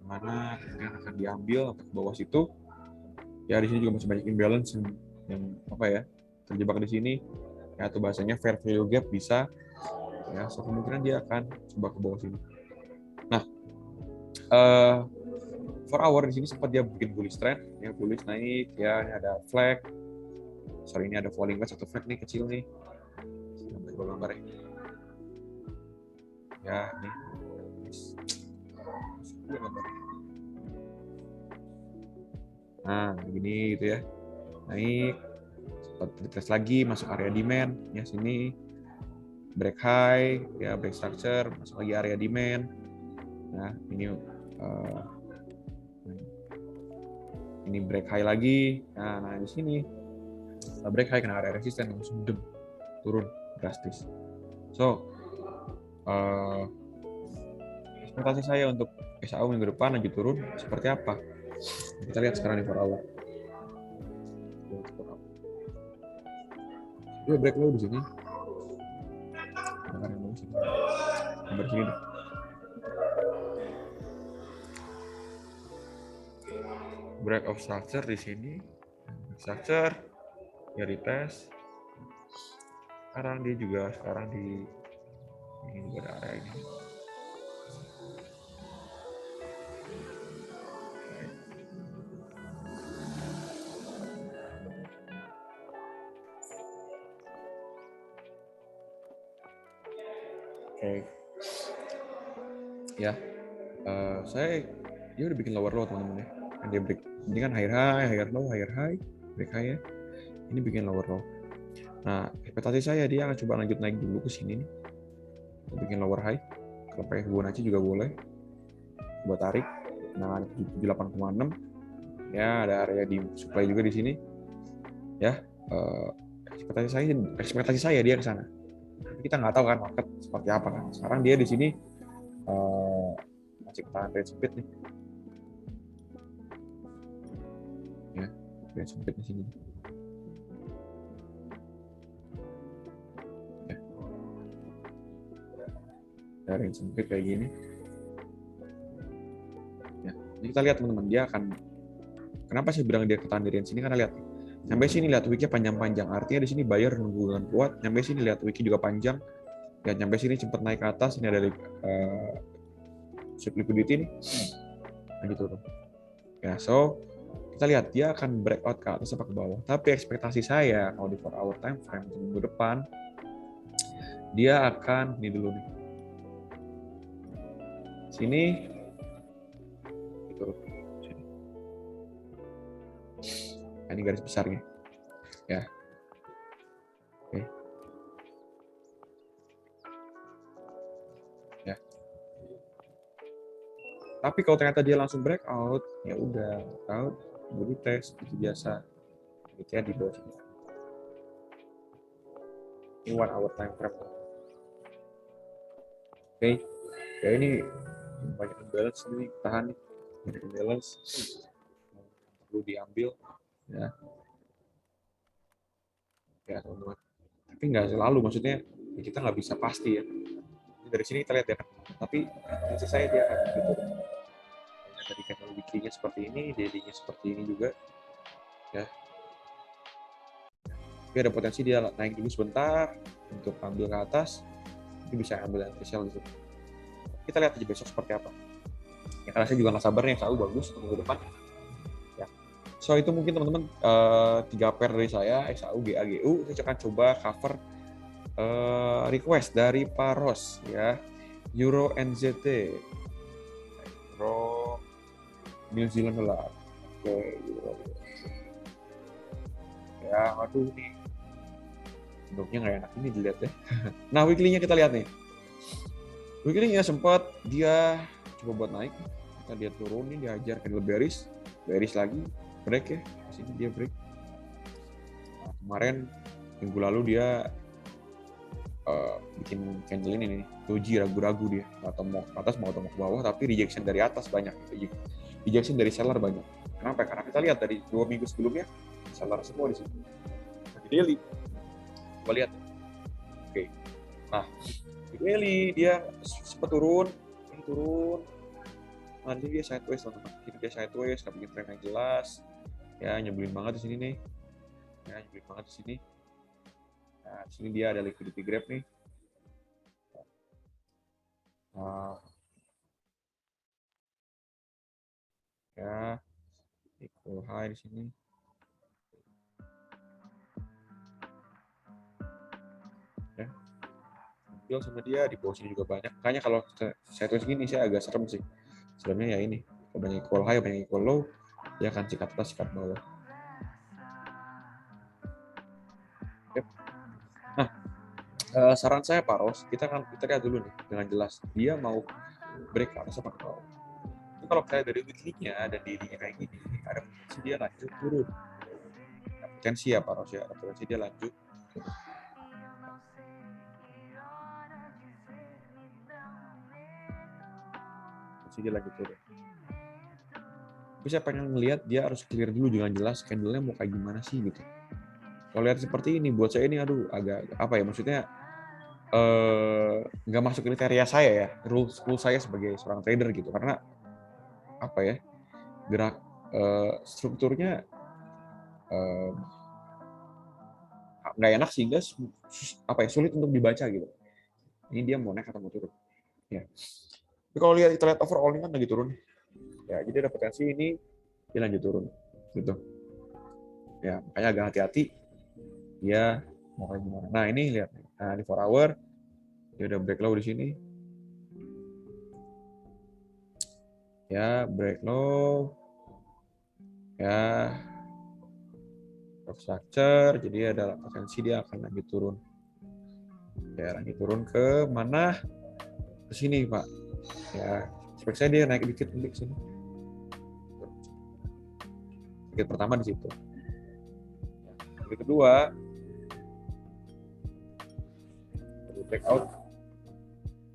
Mana kemudian akan diambil ke bawah situ. Ya, di sini juga masih banyak imbalance yang apa ya? Terjebak di sini. Ya, atau bahasanya fair value gap bisa. Ya, so kemungkinan dia akan coba ke bawah sini. Nah, for hour di sini sempat dia bikin bullish trend, ya bullish naik, ya ini ada flag, sorry ini ada falling wedge atau flag nih kecil nih, gambar ya, ya nih, nah begini gitu ya, naik, sempat retest lagi, masuk area demand, ya sini, break high, ya break structure, masuk lagi area demand, nah ini break high lagi, nah di sini break high kena area resisten langsung turun drastis. So ekspektasi saya untuk SAU minggu depan lanjut turun seperti apa? Kita lihat sekarang di for hour. Dia break low di sini. Gambar sini deh. Break of structure di sini. Structure ya retest. Sekarang dia juga di ini juga ada area ini. Oke. Ya. Dia udah bikin lower low teman-teman ya. Dia break. Ini kan higher high, higher low, higher high, break high ya. Ini bikin lower low. Nah, ekspektasi saya dia akan coba lanjut naik dulu ke sini nih. Bikin lower high. Kalau pakai Fibonacci juga boleh. Coba tarik. Nah, 78,6. Ya, ada area di supply juga di sini. Ya, ekspektasi saya dia ke sana. Tapi kita nggak tahu kan market seperti apa kan. Sekarang dia di sini masih ketahan range sempit nih. Ya, range sempit di sini. Ya. Dari range sempit kayak gini. Ya, jadi kita lihat teman-teman, dia akan, kenapa saya bilang dia ketahan di range sini, karena lihat sampai sini lihat wiki panjang-panjang, artinya di sini buyer nunggu dengan kuat, sampai sini lihat wiki juga panjang, ya sampai sini sempat naik ke atas, ini ada liquidity nih, nah gitu tuh. Ya, so kita lihat dia akan breakout ke atas apa ke bawah. Tapi ekspektasi saya kalau di 4 hour time frame minggu depan, dia akan ini dulu nih, sini, gitu. Nah, ini garis besarnya, ya. Oke. Ya. Tapi kalau ternyata dia langsung breakout, ya udah breakout, body test seperti biasa, gitu ya di bawah sini. Ini 1 hour time frame. Oke, ya ini banyak imbalance nih, tahan nih, banyak imbalance, perlu diambil, ya. Ya teman-teman. Tapi nggak selalu, maksudnya ya kita nggak bisa pasti ya. Dari sini kita lihat ya, tapi menurut saya dia akan gitu. Dari teknologinya seperti ini, daily-nya seperti ini juga, ya. Tapi ada potensi dia naik dulu sebentar untuk ambil ke atas, ini bisa ambil spesial di situ. Kita lihat aja besok seperti apa. Ya, karena saya juga nggak sabar nih, SAU bagus minggu depan. Ya. So itu mungkin teman-teman 3 pair dari saya, SAU, GAGU. Saya akan coba cover request dari Paros ya, Euro NZT, Euro New Zealand dollar. Oke, Euro. Ya, aduh nih, bentuknya nggak enak ini dilihat ya. Nah, weekly-nya kita lihat nih. Weekly-nya sempat dia coba buat naik, kita dia turunin, dihajar ke bearish lagi, break ya, di sini dia break. Nah, kemarin minggu lalu dia bikin candle ini nih, doji ragu-ragu dia, atau mau ke atas mau ke bawah, tapi rejection dari atas banyak, rejection dari seller banyak. Kenapa? Karena kita lihat dari 2 minggu sebelumnya seller semua di sini. Di daily, coba lihat. Oke, nah di daily dia sempat turun, nanti dia sideways teman-teman, dia sideways, nggak bikin trend yang jelas, ya nyebelin banget di sini nih, ya nyebelin banget di sini. Nah, di sini dia ada liquidity grab nih. Ya, equal high di sini. Ya, ambil sama dia di bawah sini juga banyak. Makanya kalau sideways gini saya agak serem sih. Seremnya ya ini, kalau banyak equal high, banyak equal low, dia akan sikat atas, sikat bawah. Yep. Nah, saran saya Pak Ros, kita lihat dulu nih dengan jelas dia mau break ke atas apa ke bawah. Itu kalau saya dari weekly-nya dan daily-nya kayak gini, ada potensi dia lanjut turun. Ada potensi ya Pak Ros ya, ada potensi dia lanjut. Potensi dia lanjut turun. Tapi saya pengen ngelihat dia harus clear dulu dengan jelas candle-nya mau kayak gimana sih gitu. Kalau lihat seperti ini, buat saya ini aduh agak apa ya, maksudnya nggak masuk kriteria saya ya, rules saya sebagai seorang trader gitu, karena apa ya, gerak strukturnya nggak enak sehingga apa ya, sulit untuk dibaca gitu. Ini dia mau naik atau mau turun. Ya. Tapi kalau kita lihat overall ini kan lagi turun. Ya, jadi ada potensi ini dia lanjut turun gitu. Ya, makanya agak hati-hati dia mau kayak gimana. Nah, ini lihat. Nah, di 4 hour dia udah break low di sini. Ya, break low. Ya, structure, jadi ada potensi dia akan lanjut turun. Ya, lanjut turun ke mana? Ke sini, Pak. Ya, spek saya dia naik dikit ke sini. Target pertama di situ. Target kedua, breakout,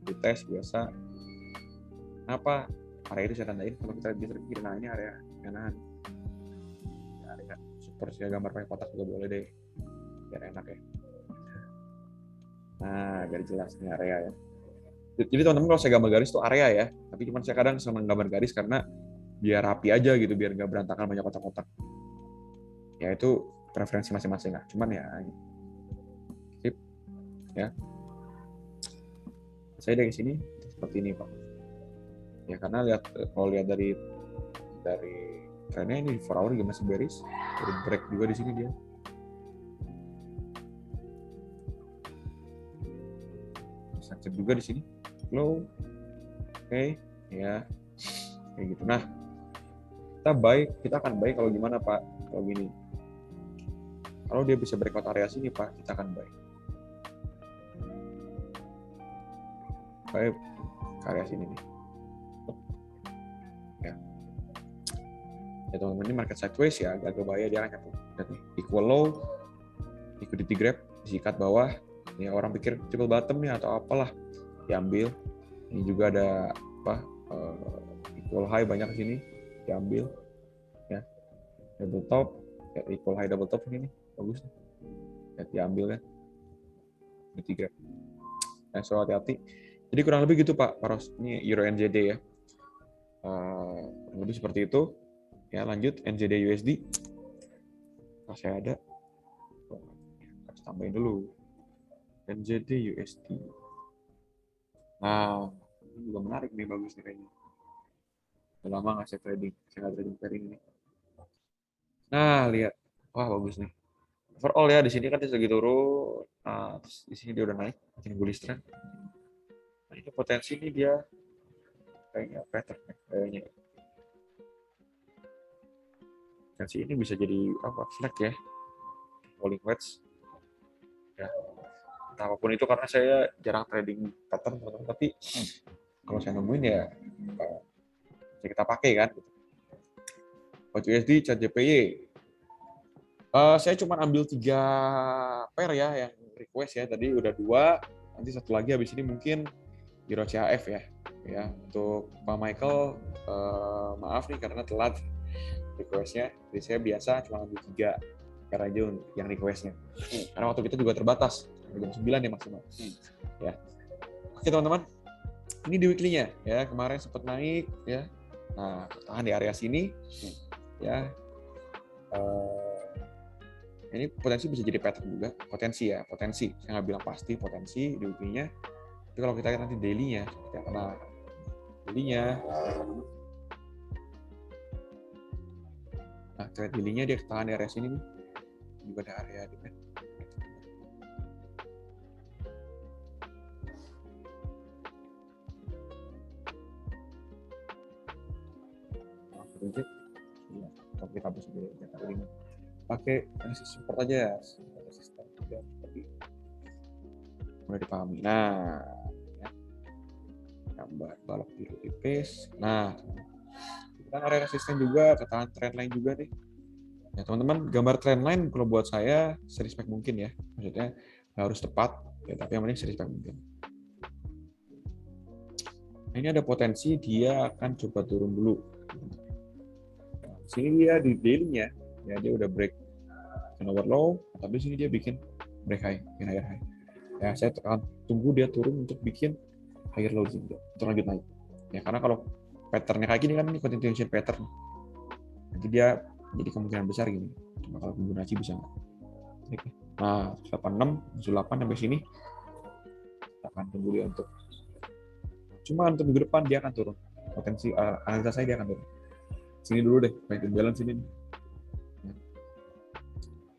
di tes biasa. Kenapa? Area itu saya tandain kalau kita bisa kiri, nah ini area kanan. Area super saya gambar pakai kotak juga boleh deh, biar enak ya. Nah, biar jelas ini area ya. Jadi teman-teman kalau saya gambar garis itu area ya, tapi cuman saya kadang senang gambar garis karena biar rapi aja gitu, biar nggak berantakan banyak kotak-kotak. Ya itu preferensi masing-masing lah. Cuman ya, sip, ya. Saya dari sini seperti ini Pak. Ya karena kalau lihat dari trennya ini 4 hour juga masih bearish, jadi break juga di sini dia. Sakit juga di sini, low, oke, ya, kayak gitu. Nah, kita akan buy kalau gimana Pak? Kalau gini, kalau dia bisa breakout area sini Pak, kita akan buy. Buy ke area sini nih. Ya teman-teman, ini market sideways ya, agak bahaya dia akan equal low, liquidity grab, disikat bawah. Ya orang pikir triple bottom nih atau apalah, diambil. Ini juga ada apa? Equal high banyak di sini, diambil. Ya, double top, ya, equal high double top ini nih, bagus. Ya, diambil kan, liquidity grab. Nah, so hati-hati. Jadi kurang lebih gitu Pak Paros. Ini Euro NZD ya. Lebih seperti itu. Ya lanjut NZD USD. Masih ada. Harus tambahin dulu. NZD USD. Nah, ini juga menarik nih, bagus nih kayaknya. Udah lama nggak saya trading. Saya nggak trading pairing ini. Nah, lihat. Wah, bagus nih. Overall ya, di sini kan dia lagi turun. Nah, di sini dia udah naik. Ini bullish trend. Nah, ini potensi ini dia kayaknya pattern kayaknya. Potensi ini bisa jadi apa? Flag ya. Falling wedge. Ya. Nah, apapun itu karena saya jarang trading pattern, teman-teman. Tapi kalau saya nemuin ya bisa kita pakai kan. USD, CAD-JPY. Saya cuma ambil 3 pair ya yang request ya. Tadi udah 2. Nanti satu lagi habis ini mungkin Euro CHF ya. Ya, untuk Pak Michael, maaf nih karena telat request-nya. Jadi saya biasa cuma ambil 3 pair aja yang request-nya. Karena waktu kita juga terbatas, jam 9 ya maksimal. Ya. Oke teman-teman, ini di weekly-nya ya, kemarin sempat naik ya. Nah, tahan di area sini ya. Ini potensi bisa jadi pattern juga, potensi. Saya nggak bilang pasti potensi di weekly-nya. Tapi kalau kita lihat nanti daily-nya, seperti apa? Nah, daily-nya, trade daily-nya dia tahan di area sini nih. Juga ada area di mana? Kalau kita bisa pakai support aja, resisten seperti mulai dipahami. Nah, ya. Gambar balok biru tipis. Nah, kita area resisten juga, ketahan trendline juga nih. Ya teman-teman, gambar trendline kalau buat saya serespek mungkin ya. Maksudnya nggak harus tepat, ya, tapi yang penting serespek mungkin. Nah, ini ada potensi dia akan coba turun dulu. Nah, sini dia di daily-nya, ya dia udah break lower low, tapi sini dia bikin break high, bikin higher high. Ya saya akan tunggu dia turun untuk bikin higher low juga, untuk lanjut naik. Ya karena kalau pattern-nya kayak gini kan ini continuation pattern. Nanti dia jadi kemungkinan besar gini. Cuma kalau Fibonacci bisa nggak? Nah, 86, 8 sampai sini. Kita akan tunggu dia untuk. Cuma untuk minggu depan dia akan turun. Potensi analisa saya dia akan turun. Sini dulu deh, main balance sini.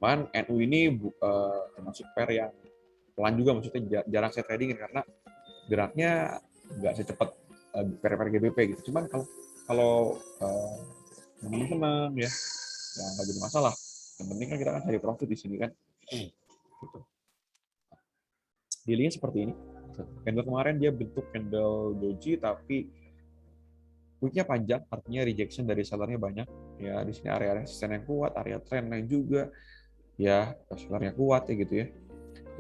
Cuman NU ini termasuk pair yang pelan juga, maksudnya jarang saya tradingin karena geraknya nggak secepat pair-pair GBP gitu. Cuman kalau teman-teman ya nggak jadi masalah. Yang penting kan kita kan cari profit di sini kan. Gitu. Daily-nya seperti ini. Candle kemarin dia bentuk candle doji tapi wick-nya panjang, artinya rejection dari sellernya banyak. Ya di sini area resisten yang kuat, area trend lain juga. Ya sellernya kuat ya gitu ya.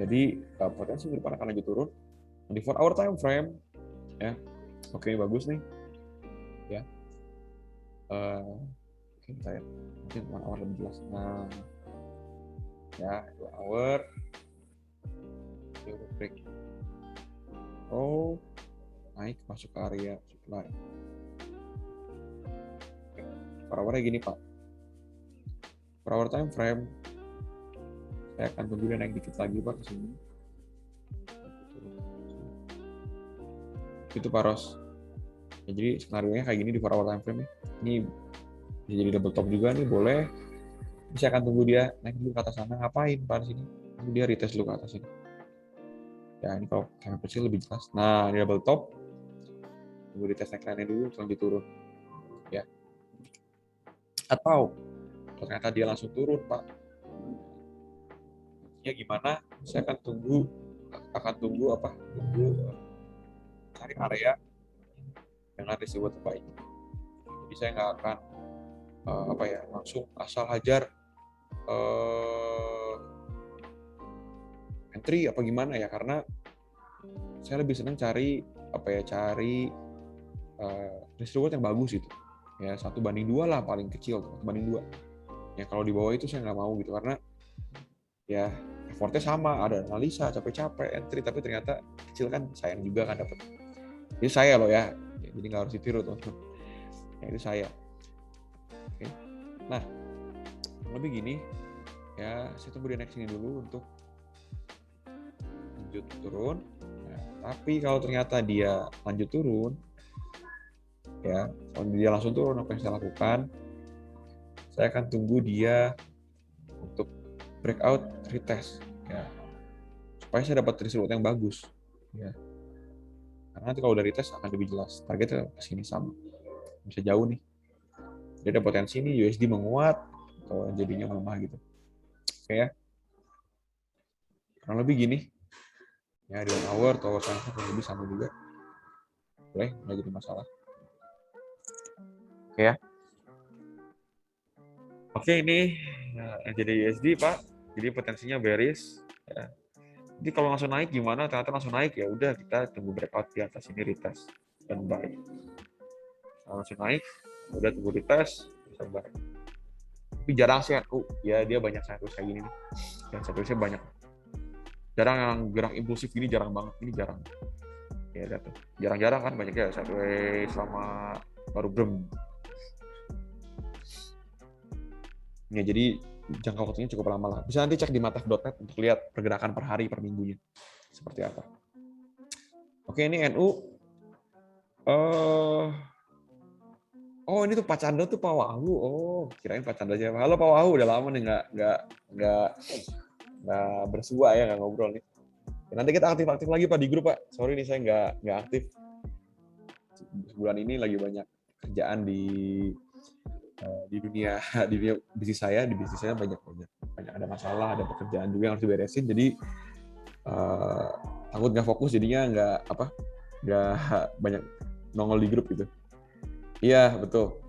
Jadi potensi ke depan akan lanjut turun. Di 4 hour time frame ya. Oke, bagus nih. Ya. Mungkin saya mungkin 1 hour lebih jelas. Nah, ya 2 hour break. Oh, naik masuk ke area supply. Per hour gini Pak. Per hour time frame saya akan tunggu dia naik dikit lagi Pak ke sini. Itu Pak Ros. Ya, jadi skenario-nya kayak gini di 4 hour time frame nih. Ini bisa jadi double top juga nih, boleh. Bisa akan tunggu dia naik dulu ke atas sana, ngapain Pak di sini? Tunggu dia retest dulu ke atas ini. Ya ini kalau kami kecil lebih jelas. Nah ini double top, tunggu retest neckline-nya dulu, lanjut turun. Ya. Atau ternyata dia langsung turun Pak. Ya gimana? Saya akan tunggu cari area dengan risiko terbaik. Jadi saya nggak akan langsung asal hajar entry apa gimana ya, karena saya lebih senang cari risk reward yang bagus gitu ya, 1:2 lah paling kecil, 1:2 ya. Kalau di bawah itu saya nggak mau gitu, karena ya effortnya sama, ada analisa capek-capek entry tapi ternyata kecil kan sayang juga kan dapat. Jadi saya loh ya, jadi nggak harus ditiru teman-teman ya, itu saya. Oke. Nah lebih gini ya, saya tunggu di next ini dulu untuk lanjut turun. Nah, tapi kalau ternyata dia lanjut turun ya, kalau dia langsung turun, apa yang saya lakukan, saya akan tunggu dia untuk breakout retest ya, supaya saya dapat result yang bagus ya. Karena nanti kalau dari tes akan lebih jelas targetnya ke sini sama, bisa jauh nih. Jadi ada potensi nih USD menguat atau jadinya melemah gitu. Oke ya. Kurang lebih gini. Ya di 1 hour atau time kurang lebih sama juga. Boleh, nggak jadi masalah. Oke ya. Oke, ini ya, jadi USD Pak. Jadi potensinya bearish ya. Jadi kalau langsung naik gimana? Ternyata langsung naik, ya udah kita tunggu breakout di atas ini, retest dan buy. Kalau langsung naik, udah tunggu retest, bisa buy. Tapi jarang sih aku, ya dia banyak satu kayak gini nih. Dan satunya banyak. Jarang yang gerak impulsif gini, jarang banget. Ini jarang. Ya udah tuh. Jarang-jarang kan banyak ya satu sama baru brem. Ya jadi jangka waktunya cukup lama lah. Bisa nanti cek di matef.net untuk lihat pergerakan per hari, per minggunya. Seperti apa. Oke, ini NU. Oh, ini tuh Pak Chandra tuh Pak Wahyu. Oh, kirain Pak Chandra siapa. Halo Pak Wahyu, udah lama nih nggak bersua ya, nggak ngobrol nih. Ya, nanti kita aktif-aktif lagi Pak di grup Pak. Sorry nih saya nggak aktif. Sebulan ini lagi banyak kerjaan di dunia bisnis saya. Di bisnis saya banyak ada masalah, ada pekerjaan juga yang harus diberesin. Jadi takut nggak fokus, jadinya nggak banyak nongol di grup gitu. Iya, betul.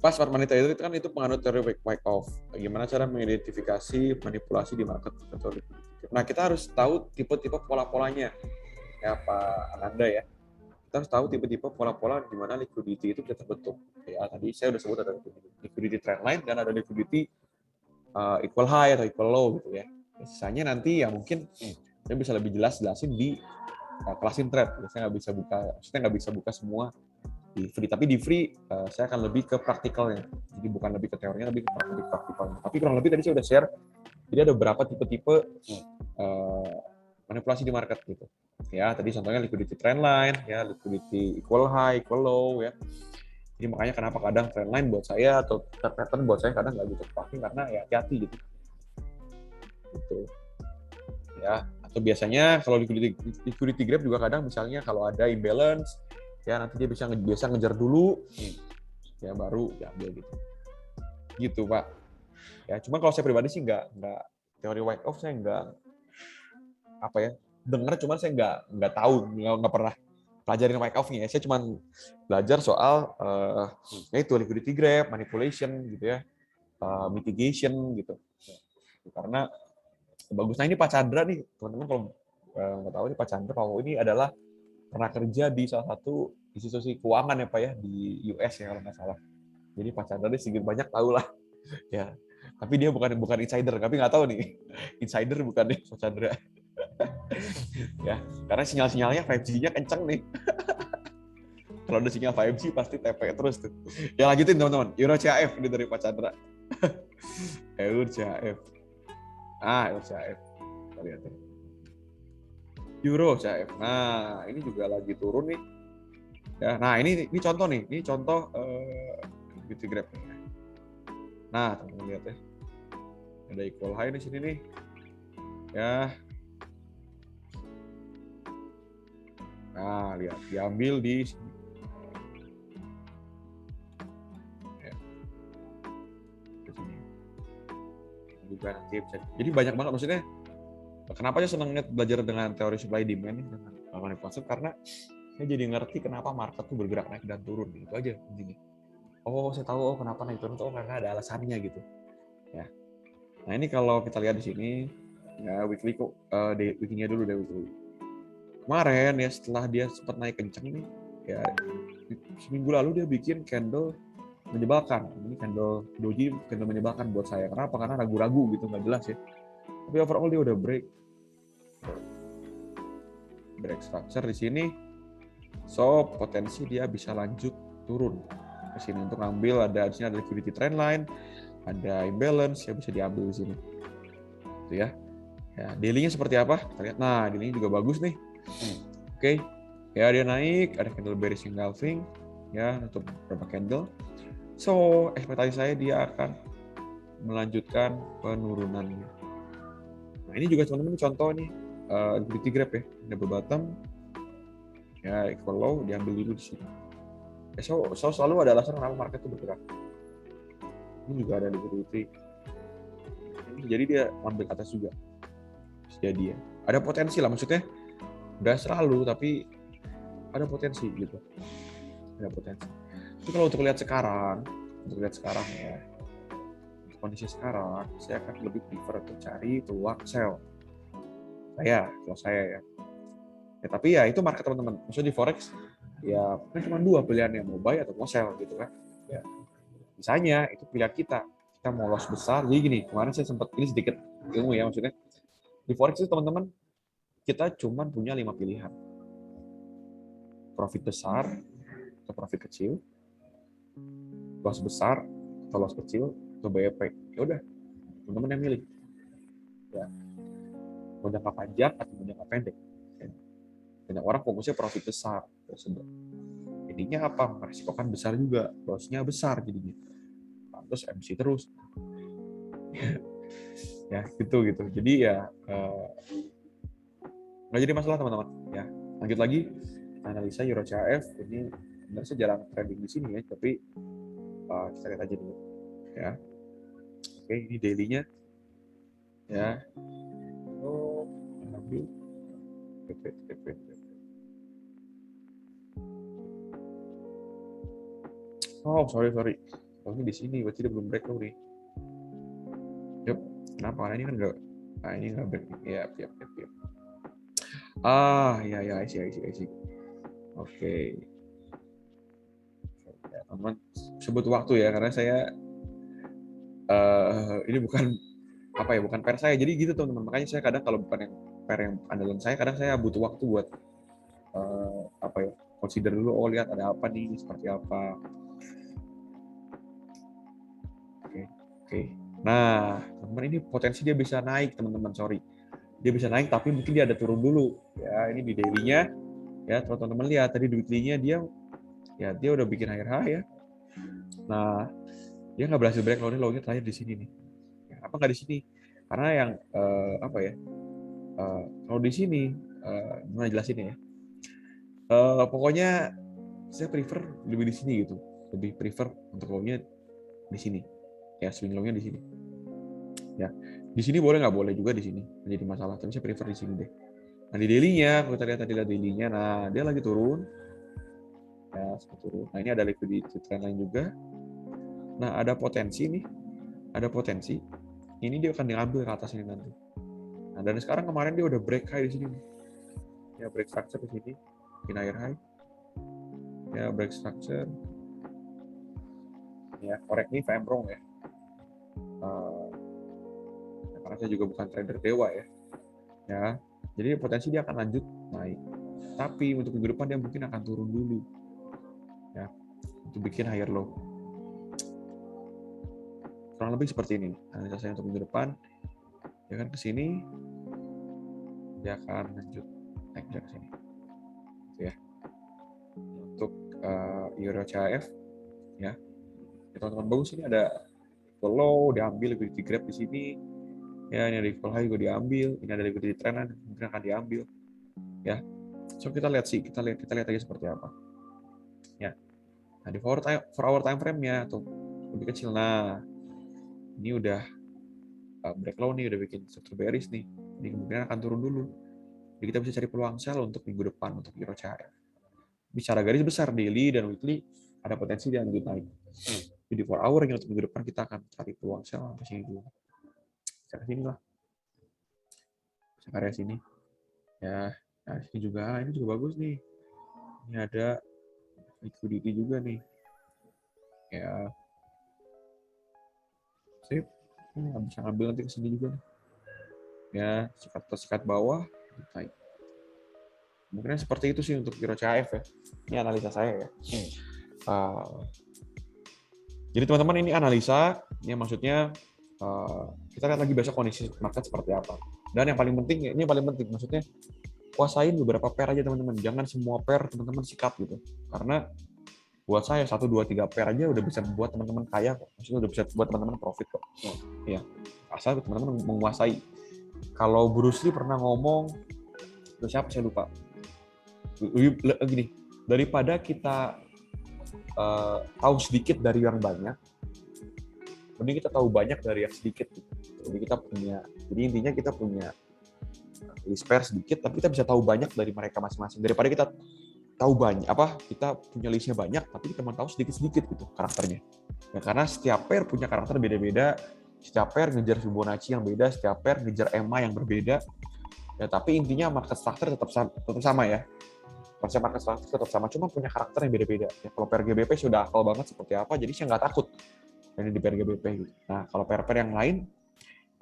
Pas smart money trader itu kan penganut teori Wyckoff. Gimana cara mengidentifikasi manipulasi di market atau liquidity. Nah, kita harus tahu tipe-tipe pola-polanya. Ya, Pak Ananda ya. Kita harus tahu tipe-tipe pola-pola di mana liquidity itu bisa terbentuk. Ya, tadi saya udah sebut ada liquidity trendline dan ada liquidity equal high atau equal low gitu ya. Sisanya nanti ya mungkin saya bisa lebih jelasin di kelas trade. Saya nggak bisa buka semua di free, tapi di free saya akan lebih ke praktikalnya, jadi bukan lebih ke teorinya, lebih ke praktikalnya. Tapi kurang lebih tadi saya udah share, jadi ada beberapa tipe-tipe manipulasi di market gitu ya. Tadi contohnya liquidity trendline ya, liquidity equal high, equal low ya. Jadi makanya kenapa kadang trendline buat saya atau pattern buat saya kadang nggak gitu pakai, karena ya hati-hati gitu ya. Atau biasanya kalau liquidity grab juga kadang misalnya kalau ada imbalance ya, nanti dia biasa ngejar dulu ya baru diambil gitu Pak ya. Cuma kalau saya pribadi sih nggak teori Wyckoff, saya nggak dengar, cuman saya nggak tahu, nggak pernah pelajarin Wyckoff-nya ya. Saya cuma belajar soal itu liquidity grab, manipulation gitu ya, mitigation gitu. Karena bagusnya ini Pak Chandra nih, teman-teman kalau nggak tahu, ini Pak Chandra ini adalah pernah kerja di salah satu institusi keuangan ya Pak ya, di US ya kalau nggak salah. Jadi Pak Chandra ini sedikit banyak tahu lah ya. Tapi dia bukan insider, tapi nggak tahu nih insider bukan nih Pak Chandra ya, karena sinyal-sinyalnya 5G-nya kenceng nih. Kalau ada sinyal 5G pasti TP terus tuh. Ya lanjutin teman-teman, Euro CHF ini dari Pak Chandra. Euro CHF. Euro CHF. Kita lihat ya. Euro CHF. Nah, ini juga lagi turun nih. Ya, nah ini contoh nih. Ini contoh liquidity grab. Nah, teman-teman lihat ya. Ada equal high di sini nih. Ya. Nah, lihat, diambil di sini. Ya. Di sini. Juga nanti bisa. Jadi banyak banget maksudnya. Kenapa saya senang belajar dengan teori supply demand nih, dengan manipulasi, karena saya jadi ngerti kenapa market tuh bergerak naik dan turun, gitu aja intinya. Oh, saya tahu kenapa naik turun tuh karena ada alasannya gitu. Ya. Nah, ini kalau kita lihat di sini ya, weekly kok weekly-nya dulu deh, weekly. Kemarin ya setelah dia sempat naik kencang nih, ya seminggu lalu dia bikin candle menyebalkan. Ini candle doji, candle menyebalkan buat saya. Kenapa? Karena ragu-ragu gitu, nggak jelas ya. Tapi overall dia udah break structure di sini. So, potensi dia bisa lanjut turun ke sini untuk ngambil. Di sini ada liquidity trendline, ada imbalance, ya bisa diambil di sini. Gitu ya. Ya, daily-nya seperti apa? Kita lihat. Nah, daily-nya juga bagus nih. Oke. Ya, dia naik, ada candle bearish engulfing ya untuk beberapa candle. So, ekspektasi saya dia akan melanjutkan penurunannya. Nah, ini juga teman-teman contoh nih liquidity grab ya, double bottom ya, equal low, diambil dulu di sini. So selalu ada alasan kenapa market itu bergerak. Ini juga ada liquidity. Jadi dia ambil ke atas juga. Jadi ya, ada potensi lah, maksudnya nggak selalu tapi ada potensi gitu. Ada potensi. Tapi kalau untuk lihat sekarang ya, kondisi sekarang, saya akan lebih prefer untuk cari peluang sell. Kalau saya ya. Tapi ya itu market teman-teman. Maksudnya di forex ya kan cuma dua pilihannya, mau buy atau mau sell gitu kan. Ya. Misalnya itu pilihan kita. Kita mau loss besar. Jadi gini, kemarin saya sempat ini sedikit ilmu ya maksudnya. Di forex itu teman-teman kita cuma punya 5 pilihan. Profit besar atau profit kecil, loss besar atau loss kecil, atau BEP. Ya udah, teman-teman yang milih. Ya. Mau jangka panjang atau mau jangka pendek. Banyak orang fokusnya profit besar tersebut. Jadinya apa? Meresikokan besar juga, loss-nya besar jadinya. Terus MC terus. Ya, gitu. Jadi ya nggak jadi masalah teman-teman. Ya, lanjut lagi analisa Euro CHF. Ini sebenarnya saya jarang trading di sini ya, tapi kita lihat aja dulu. Ya, oke, ini daily-nya. Ya, ambil TP. Oh, sorry. Oh, ini di sini, berarti dia belum breakthrough nih. Yup, kenapa? Ini kan nggak, ini nggak break. Ya. Ya, I see. Oke. Ya, teman, sebut waktu ya, karena saya ini bukan pair saya. Jadi gitu teman-teman. Makanya saya kadang kalau bukan yang pair yang andalan saya, kadang saya butuh waktu buat consider dulu. Oh, lihat ada apa nih, seperti apa. Oke. Nah, teman-teman, ini potensi dia bisa naik, teman-teman. Sorry, dia bisa naik, tapi mungkin dia ada turun dulu. Ya, ini di daily-nya. Ya, teman-teman lihat tadi di weekly-nya dia udah bikin higher high ya. Nah, dia nggak berhasil break low-nya terakhir di sini nih. Ya, apa nggak di sini? Karena yang kalau di sini gimana jelasinnya ya? Pokoknya saya prefer lebih di sini gitu. Lebih prefer untuk low-nya di sini. Ya, swing low-nya di sini. Ya, di sini boleh nggak boleh juga di sini menjadi masalah. Tapi saya prefer di sini deh. Nah, di daily-nya, kalau kita lihat tadi daily-nya, nah dia lagi turun. Ya, turun. Nah, ini ada liquidity trend line juga. Nah, ada potensi nih. Ada potensi. Ini dia akan diambil ke atas ini nanti. Nah, dan sekarang kemarin dia udah break high di sini. Ya, break structure di sini. Bikin higher high. Ya, break structure. Ya, correct me if I'm wrong ya. Karena saya juga bukan trader dewa ya. Ya, jadi potensi dia akan lanjut naik. Tapi untuk minggu depan dia mungkin akan turun dulu. Ya, untuk bikin higher low. Kurang lebih seperti ini. Analisa saya untuk minggu depan. Dia akan ke sini. Dia akan lanjut naik ke sini. Ya. Untuk Euro CHF ya. Teman-teman bagus, ini ada equal low, diambil liquidity grab di sini. Ya, ini ada equal high juga diambil. Ini ada liquidity trend mungkin akan diambil. Ya. So kita lihat aja seperti apa. Ya. Nah, di 4 hour time frame-nya atau lebih kecil. Nah, ini udah break low nih, udah bikin structure bearish nih. Ini kemungkinan akan turun dulu. Jadi kita bisa cari peluang sell untuk minggu depan untuk Euro CHF. Bicara garis besar daily dan weekly ada potensi dia lanjut naik. Jadi 4 hour yang untuk minggu depan kita akan cari peluang sell sampai sini dulu. Bisa ke sini lah. Bisa ke area sini. Ya, nah ini juga bagus nih. Ini ada liquidity juga nih. Ya. Sip. Bisa ngambil nanti ke sini juga nih. Ya, sikat bawah naik. Mungkin seperti itu sih untuk Euro CHF ya. Ini analisa saya ya. Jadi teman-teman, ini analisa, ya maksudnya kita lihat lagi besok kondisi market seperti apa. Dan yang paling penting, maksudnya kuasain beberapa pair aja teman-teman. Jangan semua pair teman-teman sikap gitu. Karena buat saya 1, 2, 3 pair aja udah bisa buat teman-teman kaya kok. Maksudnya udah bisa buat teman-teman profit kok. Ya, asal teman-teman menguasai. Kalau Bruce Lee pernah ngomong, siapa saya lupa. Gini, daripada kita tahu sedikit dari yang banyak, mending kita tahu banyak dari yang sedikit. Jadi intinya kita punya list pair sedikit, tapi kita bisa tahu banyak dari mereka masing-masing. Daripada kita tahu banyak, kita punya listnya banyak, tapi kita mau tahu sedikit-sedikit gitu karakternya. Ya, karena setiap pair punya karakter beda-beda, Setiap pair ngejar Fibonacci yang beda, setiap pair ngejar EMA yang berbeda. Ya, tapi intinya market structure tetap sama ya. Konsep market structure tetap sama, cuma punya karakter yang beda-beda. Ya, kalau pair GBP sudah hafal banget seperti apa, jadi saya nggak takut ini di pair GBP. Gitu. Nah, kalau pair-pair yang lain,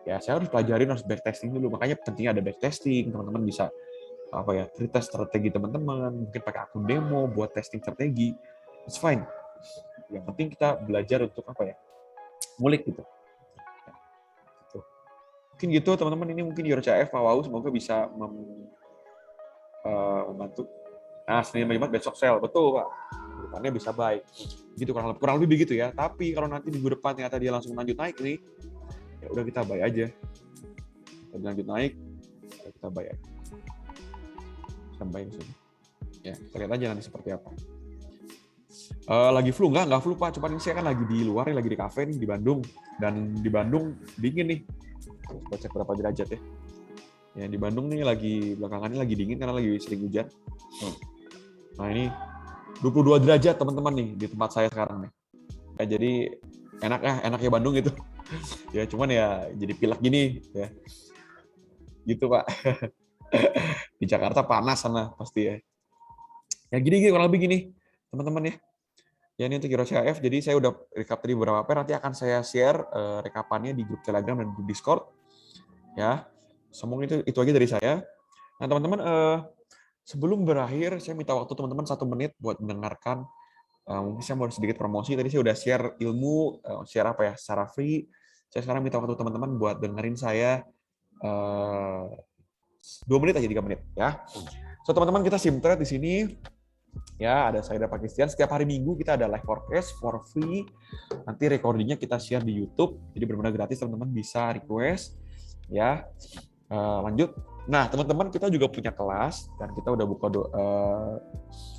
ya saya harus pelajarin, harus backtesting dulu. Makanya pentingnya ada backtesting, teman-teman bisa apa ya, retest strategi teman-teman, mungkin pakai akun demo buat testing strategi. It's fine. Yang penting kita belajar untuk apa ya, ngulik gitu. Gitu. Mungkin gitu teman-teman, ini mungkin Euro CHF Wow, semoga bisa membantu. Nah, Senin Jumat besok sell, betul Pak. Depannya bisa baik. Gitu kurang lebih begitu ya. Tapi kalau nanti minggu depan ternyata dia langsung lanjut naik nih, ya udah kita buy aja. Kita lanjut naik, ya kita buy aja. Sampai di sini. Ya, kita lihat aja nanti seperti apa. Lagi flu nggak flu Pak, cuman ini saya kan lagi di luar nih, lagi di kafe nih di Bandung, dan di Bandung dingin nih. Coba cek berapa derajat ya. Ya di Bandung nih lagi belakangan ini lagi dingin karena lagi sering hujan. Nah ini 22 derajat teman-teman nih di tempat saya sekarang nih. Ya, jadi enak ya Bandung gitu. Ya cuman ya jadi pilek gini ya. Gitu Pak. Di Jakarta panas sana pasti ya. Ya gini kurang lebih gini teman-teman ya. Ya ini untuk Euro CHF, jadi saya udah recap tadi beberapa pair, nanti akan saya share rekapannya di grup Telegram dan grup Discord. Ya, semoga itu aja dari saya. Nah teman-teman, sebelum berakhir, saya minta waktu teman-teman 1 menit buat mendengarkan. Mungkin saya mau sedikit promosi, tadi saya udah share ilmu, share apa ya, secara free. Saya sekarang minta waktu teman-teman buat dengerin saya 2 menit aja, 3 menit. Ya. So teman-teman, kita sim trade di sini. Ya, ada saya, ada Pakistan. Setiap hari Minggu kita ada live forecast for free. Nanti recordingnya kita share di YouTube. Jadi benar-benar gratis, teman-teman bisa request. Ya, lanjut. Nah, teman-teman, kita juga punya kelas dan kita udah buka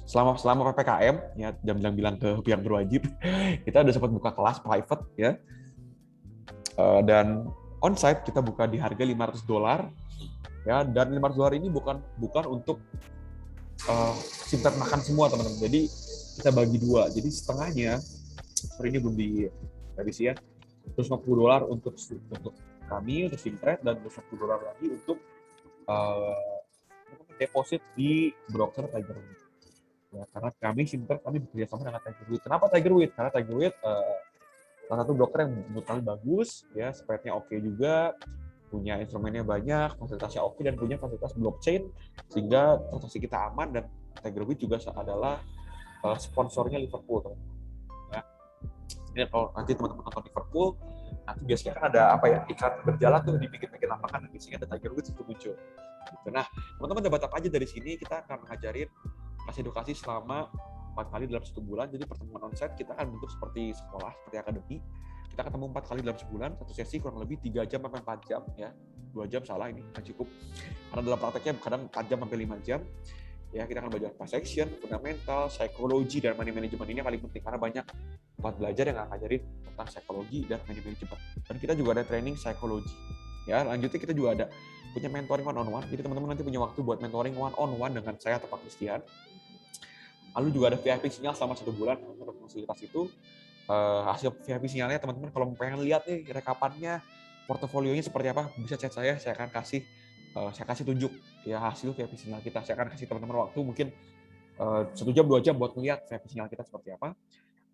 selama PPKM ya, jam bilang ke pihak berwajib. Kita udah sempat buka kelas private ya. Dan onsite kita buka di harga $500 ya, dan $500 ini bukan untuk simpan makan semua teman-teman. Jadi kita bagi dua. Jadi setengahnya, sorry ini belum direvisi ya, $150 untuk kami untuk sim trade, dan $150 lagi untuk deposit di broker TigerWheat. Ya, karena kami sim trade kami bekerja sama dengan TigerWheat. Kenapa TigerWheat? Karena TigerWheat salah satu broker yang menurut kami bagus, ya spread-nya oke juga, punya instrumennya banyak, fasilitasnya oke, dan punya fasilitas blockchain sehingga transaksi kita aman, dan TigerWheat juga adalah sponsornya Liverpool. Ya. Jadi kalau nanti teman-teman nonton Liverpool, nanti biasanya kan ada apa ya, iklan berjalan tuh di pinggir-pinggir lapangan, dan di sini ada TigerWheat itu muncul. Gitu. Nah, teman-teman dapat apa aja dari sini? Kita akan ngajarin kasih edukasi selama 4 kali dalam 1 bulan. Jadi pertemuan onsite kita akan bentuk seperti sekolah, seperti akademi. Kita ketemu 4 kali dalam sebulan, satu sesi kurang lebih 3 jam sampai 4 jam ya. 2 jam salah, ini kan cukup. Karena dalam prakteknya kadang 4 jam sampai 5 jam. Ya, kita akan belajar price action, fundamental, psikologi, dan money management. Ini yang paling penting karena banyak tempat belajar yang ngajarin tentang psikologi dan money management. Dan kita juga ada training psikologi. Ya, lanjutnya kita juga ada punya mentoring one on one. Jadi teman-teman nanti punya waktu buat mentoring one on one dengan saya atau Pak Christian. Lalu juga ada VIP sinyal selama 1 bulan untuk fasilitas itu. Hasil VIP sinyalnya teman-teman kalau pengen lihat nih rekapannya, portofolionya seperti apa, bisa chat saya akan kasih tunjuk ya hasil VIP sinyal kita. Saya akan kasih teman-teman waktu mungkin 1 jam 2 jam buat melihat VIP sinyal kita seperti apa.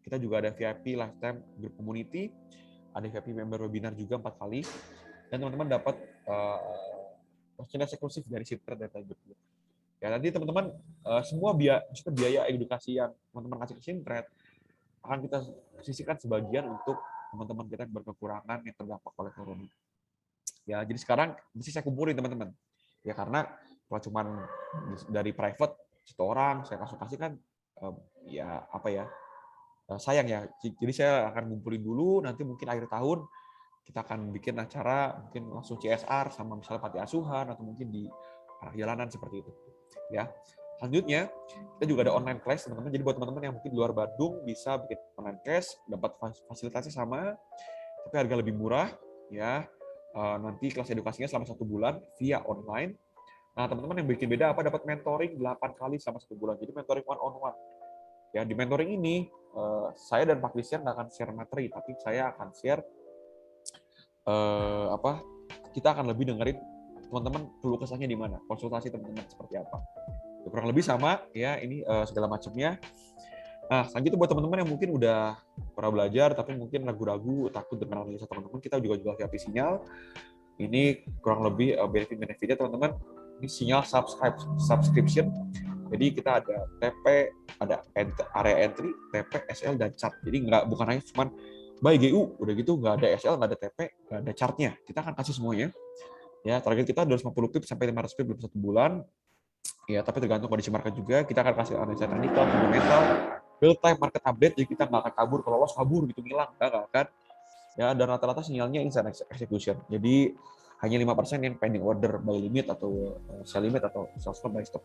Kita juga ada VIP lifetime group community, ada VIP member webinar juga 4 kali, dan teman-teman dapat merchandise eksklusif dari Sipter dan Tiger. Ya nanti teman-teman semua biaya edukasi yang teman-teman kasih ke Sintret akan kita sisihkan sebagian untuk teman-teman kita yang berkekurangan yang terdampak oleh corona. Ya jadi sekarang mesti saya kumpulin teman-teman. Ya karena kalau cuma dari private 1 orang saya kasih kan ya apa ya, sayang ya. Jadi saya akan ngumpulin dulu, nanti mungkin akhir tahun kita akan bikin acara mungkin langsung CSR sama misalnya panti asuhan atau mungkin di arah jalanan seperti itu. Ya, selanjutnya kita juga ada online class teman-teman. Jadi buat teman-teman yang mungkin di luar Bandung bisa bikin online class, dapat fasilitasnya sama, tapi harga lebih murah. Ya, nanti kelas edukasinya selama 1 bulan via online. Nah teman-teman yang bikin beda apa? Dapat mentoring 8 kali selama 1 bulan. Jadi mentoring one on one. Ya di mentoring ini saya dan Pak Christian nggak akan share materi, tapi saya akan share kita akan lebih dengerin teman-teman keluh kesahnya di mana, konsultasi teman-teman seperti apa. Kurang lebih sama ya ini segala macamnya. Nah, selanjutnya buat teman-teman yang mungkin udah pernah belajar tapi mungkin ragu-ragu, takut dengan analisa teman-teman, kita juga jual VIP sinyal. Ini kurang lebih benefit-benefitnya teman-teman. Ini sinyal subscription. Jadi kita ada TP, ada area entry, TP, SL, dan chart. Jadi bukan hanya cuma by GU, udah gitu nggak ada SL, nggak ada TP, nggak ada chartnya. Kita akan kasih semuanya. Ya, target kita 250 pip sampai 500 pip dalam 1 bulan. Ya, tapi tergantung kondisi market juga. Kita akan kasih analisa teknikal, fundamental, real time market update. Jadi kita nggak akan kabur, kalau loss kabur gitu ngilang, nggak akan. Ya, dan rata-rata sinyalnya instant execution. Jadi hanya 5% yang pending order buy limit atau sell limit atau sell stop buy stop.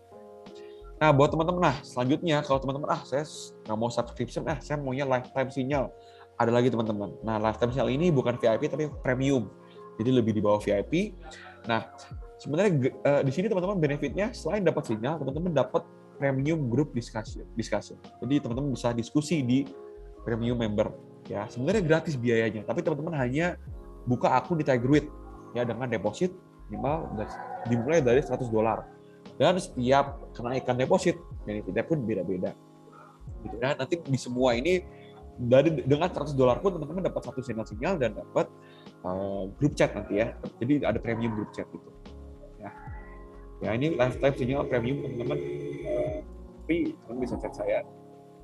Nah, buat teman-teman, selanjutnya kalau teman-teman saya nggak mau subscription, saya maunya lifetime sinyal. Ada lagi teman-teman. Nah, lifetime sinyal ini bukan VIP tapi premium. Jadi lebih di bawah VIP. Nah, sebenarnya di sini teman-teman benefitnya selain dapat sinyal, teman-teman dapat premium group discussion. Jadi teman-teman bisa diskusi di premium member. Ya, sebenarnya gratis biayanya, tapi teman-teman hanya buka akun di Tigerwit ya dengan deposit minimal dimulai dari $100. Dan setiap kenaikan deposit, benefitnya pun beda-beda. Gitu ya. Nanti di semua ini dengan $100 pun teman-teman dapat satu sinyal dan dapat grup chat nanti ya. Jadi ada premium grup chat gitu. Ya ini lifetime sinyal premium teman-teman. Free, teman bisa chat saya.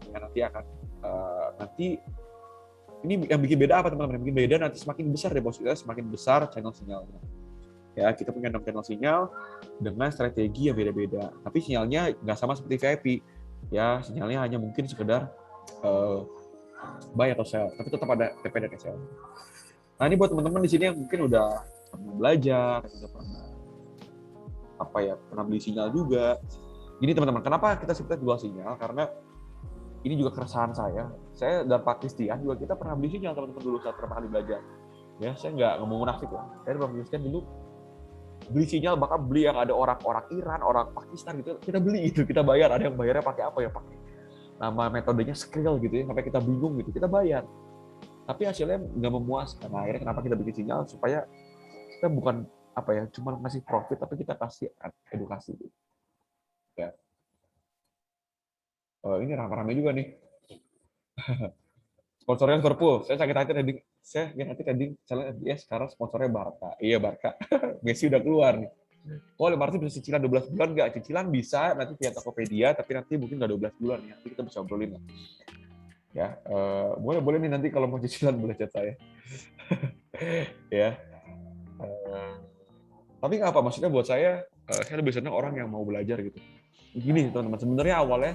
Ya, nanti akan nanti ini yang bikin beda apa teman-teman? Yang bikin beda nanti semakin besar depositnya, semakin besar channel sinyalnya. Ya, kita punya 6 channel sinyal dengan strategi yang beda-beda. Tapi sinyalnya nggak sama seperti VIP. Ya, sinyalnya hanya mungkin sekedar buy atau sell, tapi tetap ada TP dan SL. Nah, ini buat teman-teman di sini yang mungkin udah pernah belajar, udah pernah beli sinyal juga. Gini teman-teman, kenapa kita sebutnya jual sinyal? Karena ini juga keresahan saya. Saya dan Pak Christian juga kita pernah beli sinyal teman-teman dulu saat pertama kali belajar. Ya, saya nggak ngomong munafik ya. Saya dan Pak Christian dulu beli sinyal, bahkan beli yang ada orang Iran, orang Pakistan gitu, kita beli itu, kita bayar. Ada yang bayarnya pakai apa ya, pakai nama metodenya Skrill gitu ya, sampai kita bingung gitu, kita bayar. Tapi hasilnya nggak memuaskan. Nah, akhirnya kenapa kita bikin sinyal, supaya kita bukan cuma ngasih profit, tapi kita kasih edukasi gitu. Ya. Ini rame-rame juga nih. Sponsornya Liverpool. Saya sakit hati tadi, sekarang sponsornya Barca. Iya, Barca. Messi udah keluar nih. Oh, 500 bisa cicilan 12 bulan nggak? Cicilan bisa nanti via Tokopedia, tapi nanti mungkin nggak 12 bulan ya. Nanti kita bisa obrolin lah. Ya, boleh nih nanti kalau mau cicilan boleh chat saya. Ya. Tapi nggak apa, maksudnya buat saya lebih senang orang yang mau belajar gitu. Gini teman-teman, sebenarnya awalnya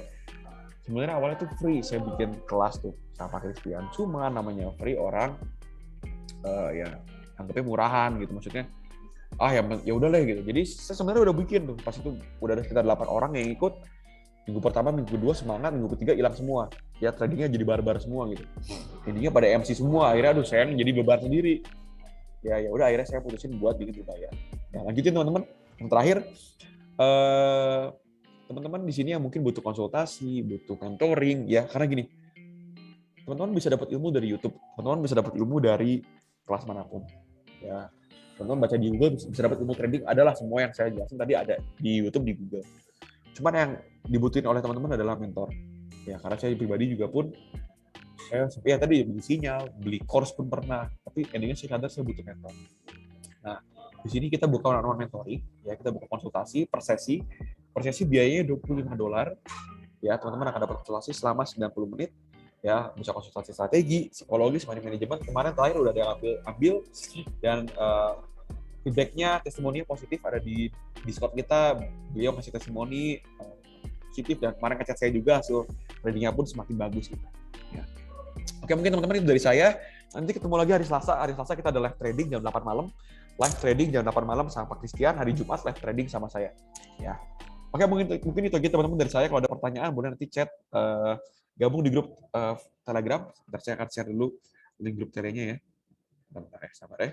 tuh free, saya bikin kelas tuh sama Christian. Cuma namanya free, orang ya anggapnya murahan gitu, maksudnya ya udah lah gitu. Jadi saya sebenarnya udah bikin tuh, pas itu udah ada sekitar 8 orang yang ikut. Minggu pertama, minggu kedua semangat, minggu ketiga hilang semua. Ya tradingnya jadi barbar semua gitu. Intinya pada MC semua, akhirnya saya jadi beban sendiri. Ya udah, akhirnya saya putusin buat bikin berbayar. Ya, lanjutin teman-teman. Yang terakhir, teman-teman di sini yang mungkin butuh konsultasi, butuh mentoring, ya karena gini, teman-teman bisa dapat ilmu dari YouTube, teman-teman bisa dapat ilmu dari kelas manapun, ya teman-teman baca di Google bisa dapat ilmu trading, adalah semua yang saya jelasin tadi ada di YouTube, di Google. Cuman yang dibutuhin oleh teman-teman adalah mentor, ya karena saya pribadi juga pun saya tadi beli sinyal, beli course pun pernah, tapi endingnya saya sadar saya butuh mentor. Nah, di sini kita buka one-on-one mentoring, ya kita buka konsultasi per sesi biayanya $25. Ya, teman-teman akan dapat konsultasi selama 90 menit. Ya, bisa konsultasi strategi, psikologis, manajemen. Kemarin terakhir udah ada yang ambil dan feedback-nya, testimoninya positif, ada di Discord kita. Beliau kasih testimoni positif, dan kemarin ngechat saya juga, hasil tradingnya pun semakin bagus gitu. Ya. Oke, mungkin teman-teman itu dari saya. Nanti ketemu lagi hari Selasa. Hari Selasa kita ada live trading jam 8 malam. Live trading jam 8 malam sama Pak Christian. Hari Jumat live trading sama saya. Ya. Oke, mungkin itu aja teman-teman dari saya. Kalau ada pertanyaan boleh nanti chat, gabung di grup Telegram. Bentar, saya akan share dulu link grup Telenya ya. Bentar, sabar ya.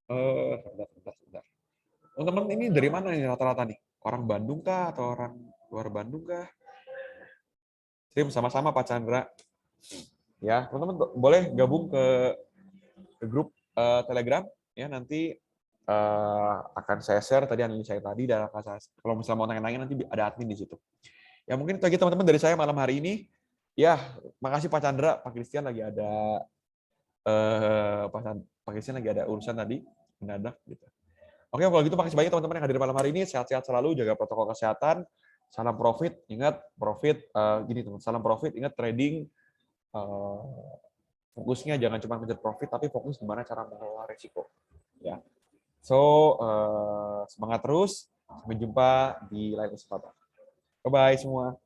Bentar. Teman-teman ini dari mana nih rata-rata nih? Orang Bandung kah atau orang luar Bandung kah? Stream sama-sama Pak Chandra. Ya, teman-teman boleh gabung ke ke grup Telegram ya, nanti akan saya share tadi analisa saya tadi, dan kalau misalnya mau nanya-nanya nanti ada admin di situ. Ya mungkin itu aja teman-teman dari saya malam hari ini. Ya, makasih Pak Chandra, Pak Christian lagi ada Pak Christian lagi ada urusan tadi mendadak gitu. Oke, kalau gitu makasih banyak teman-teman yang hadir malam hari ini. Sehat-sehat selalu, jaga protokol kesehatan. Salam profit, ingat profit gini teman, salam profit, ingat trading fokusnya jangan cuma mengejar profit, tapi fokus gimana cara mengelola risiko. Ya. So, semangat terus. Sampai jumpa di lain kesempatan. Bye-bye semua.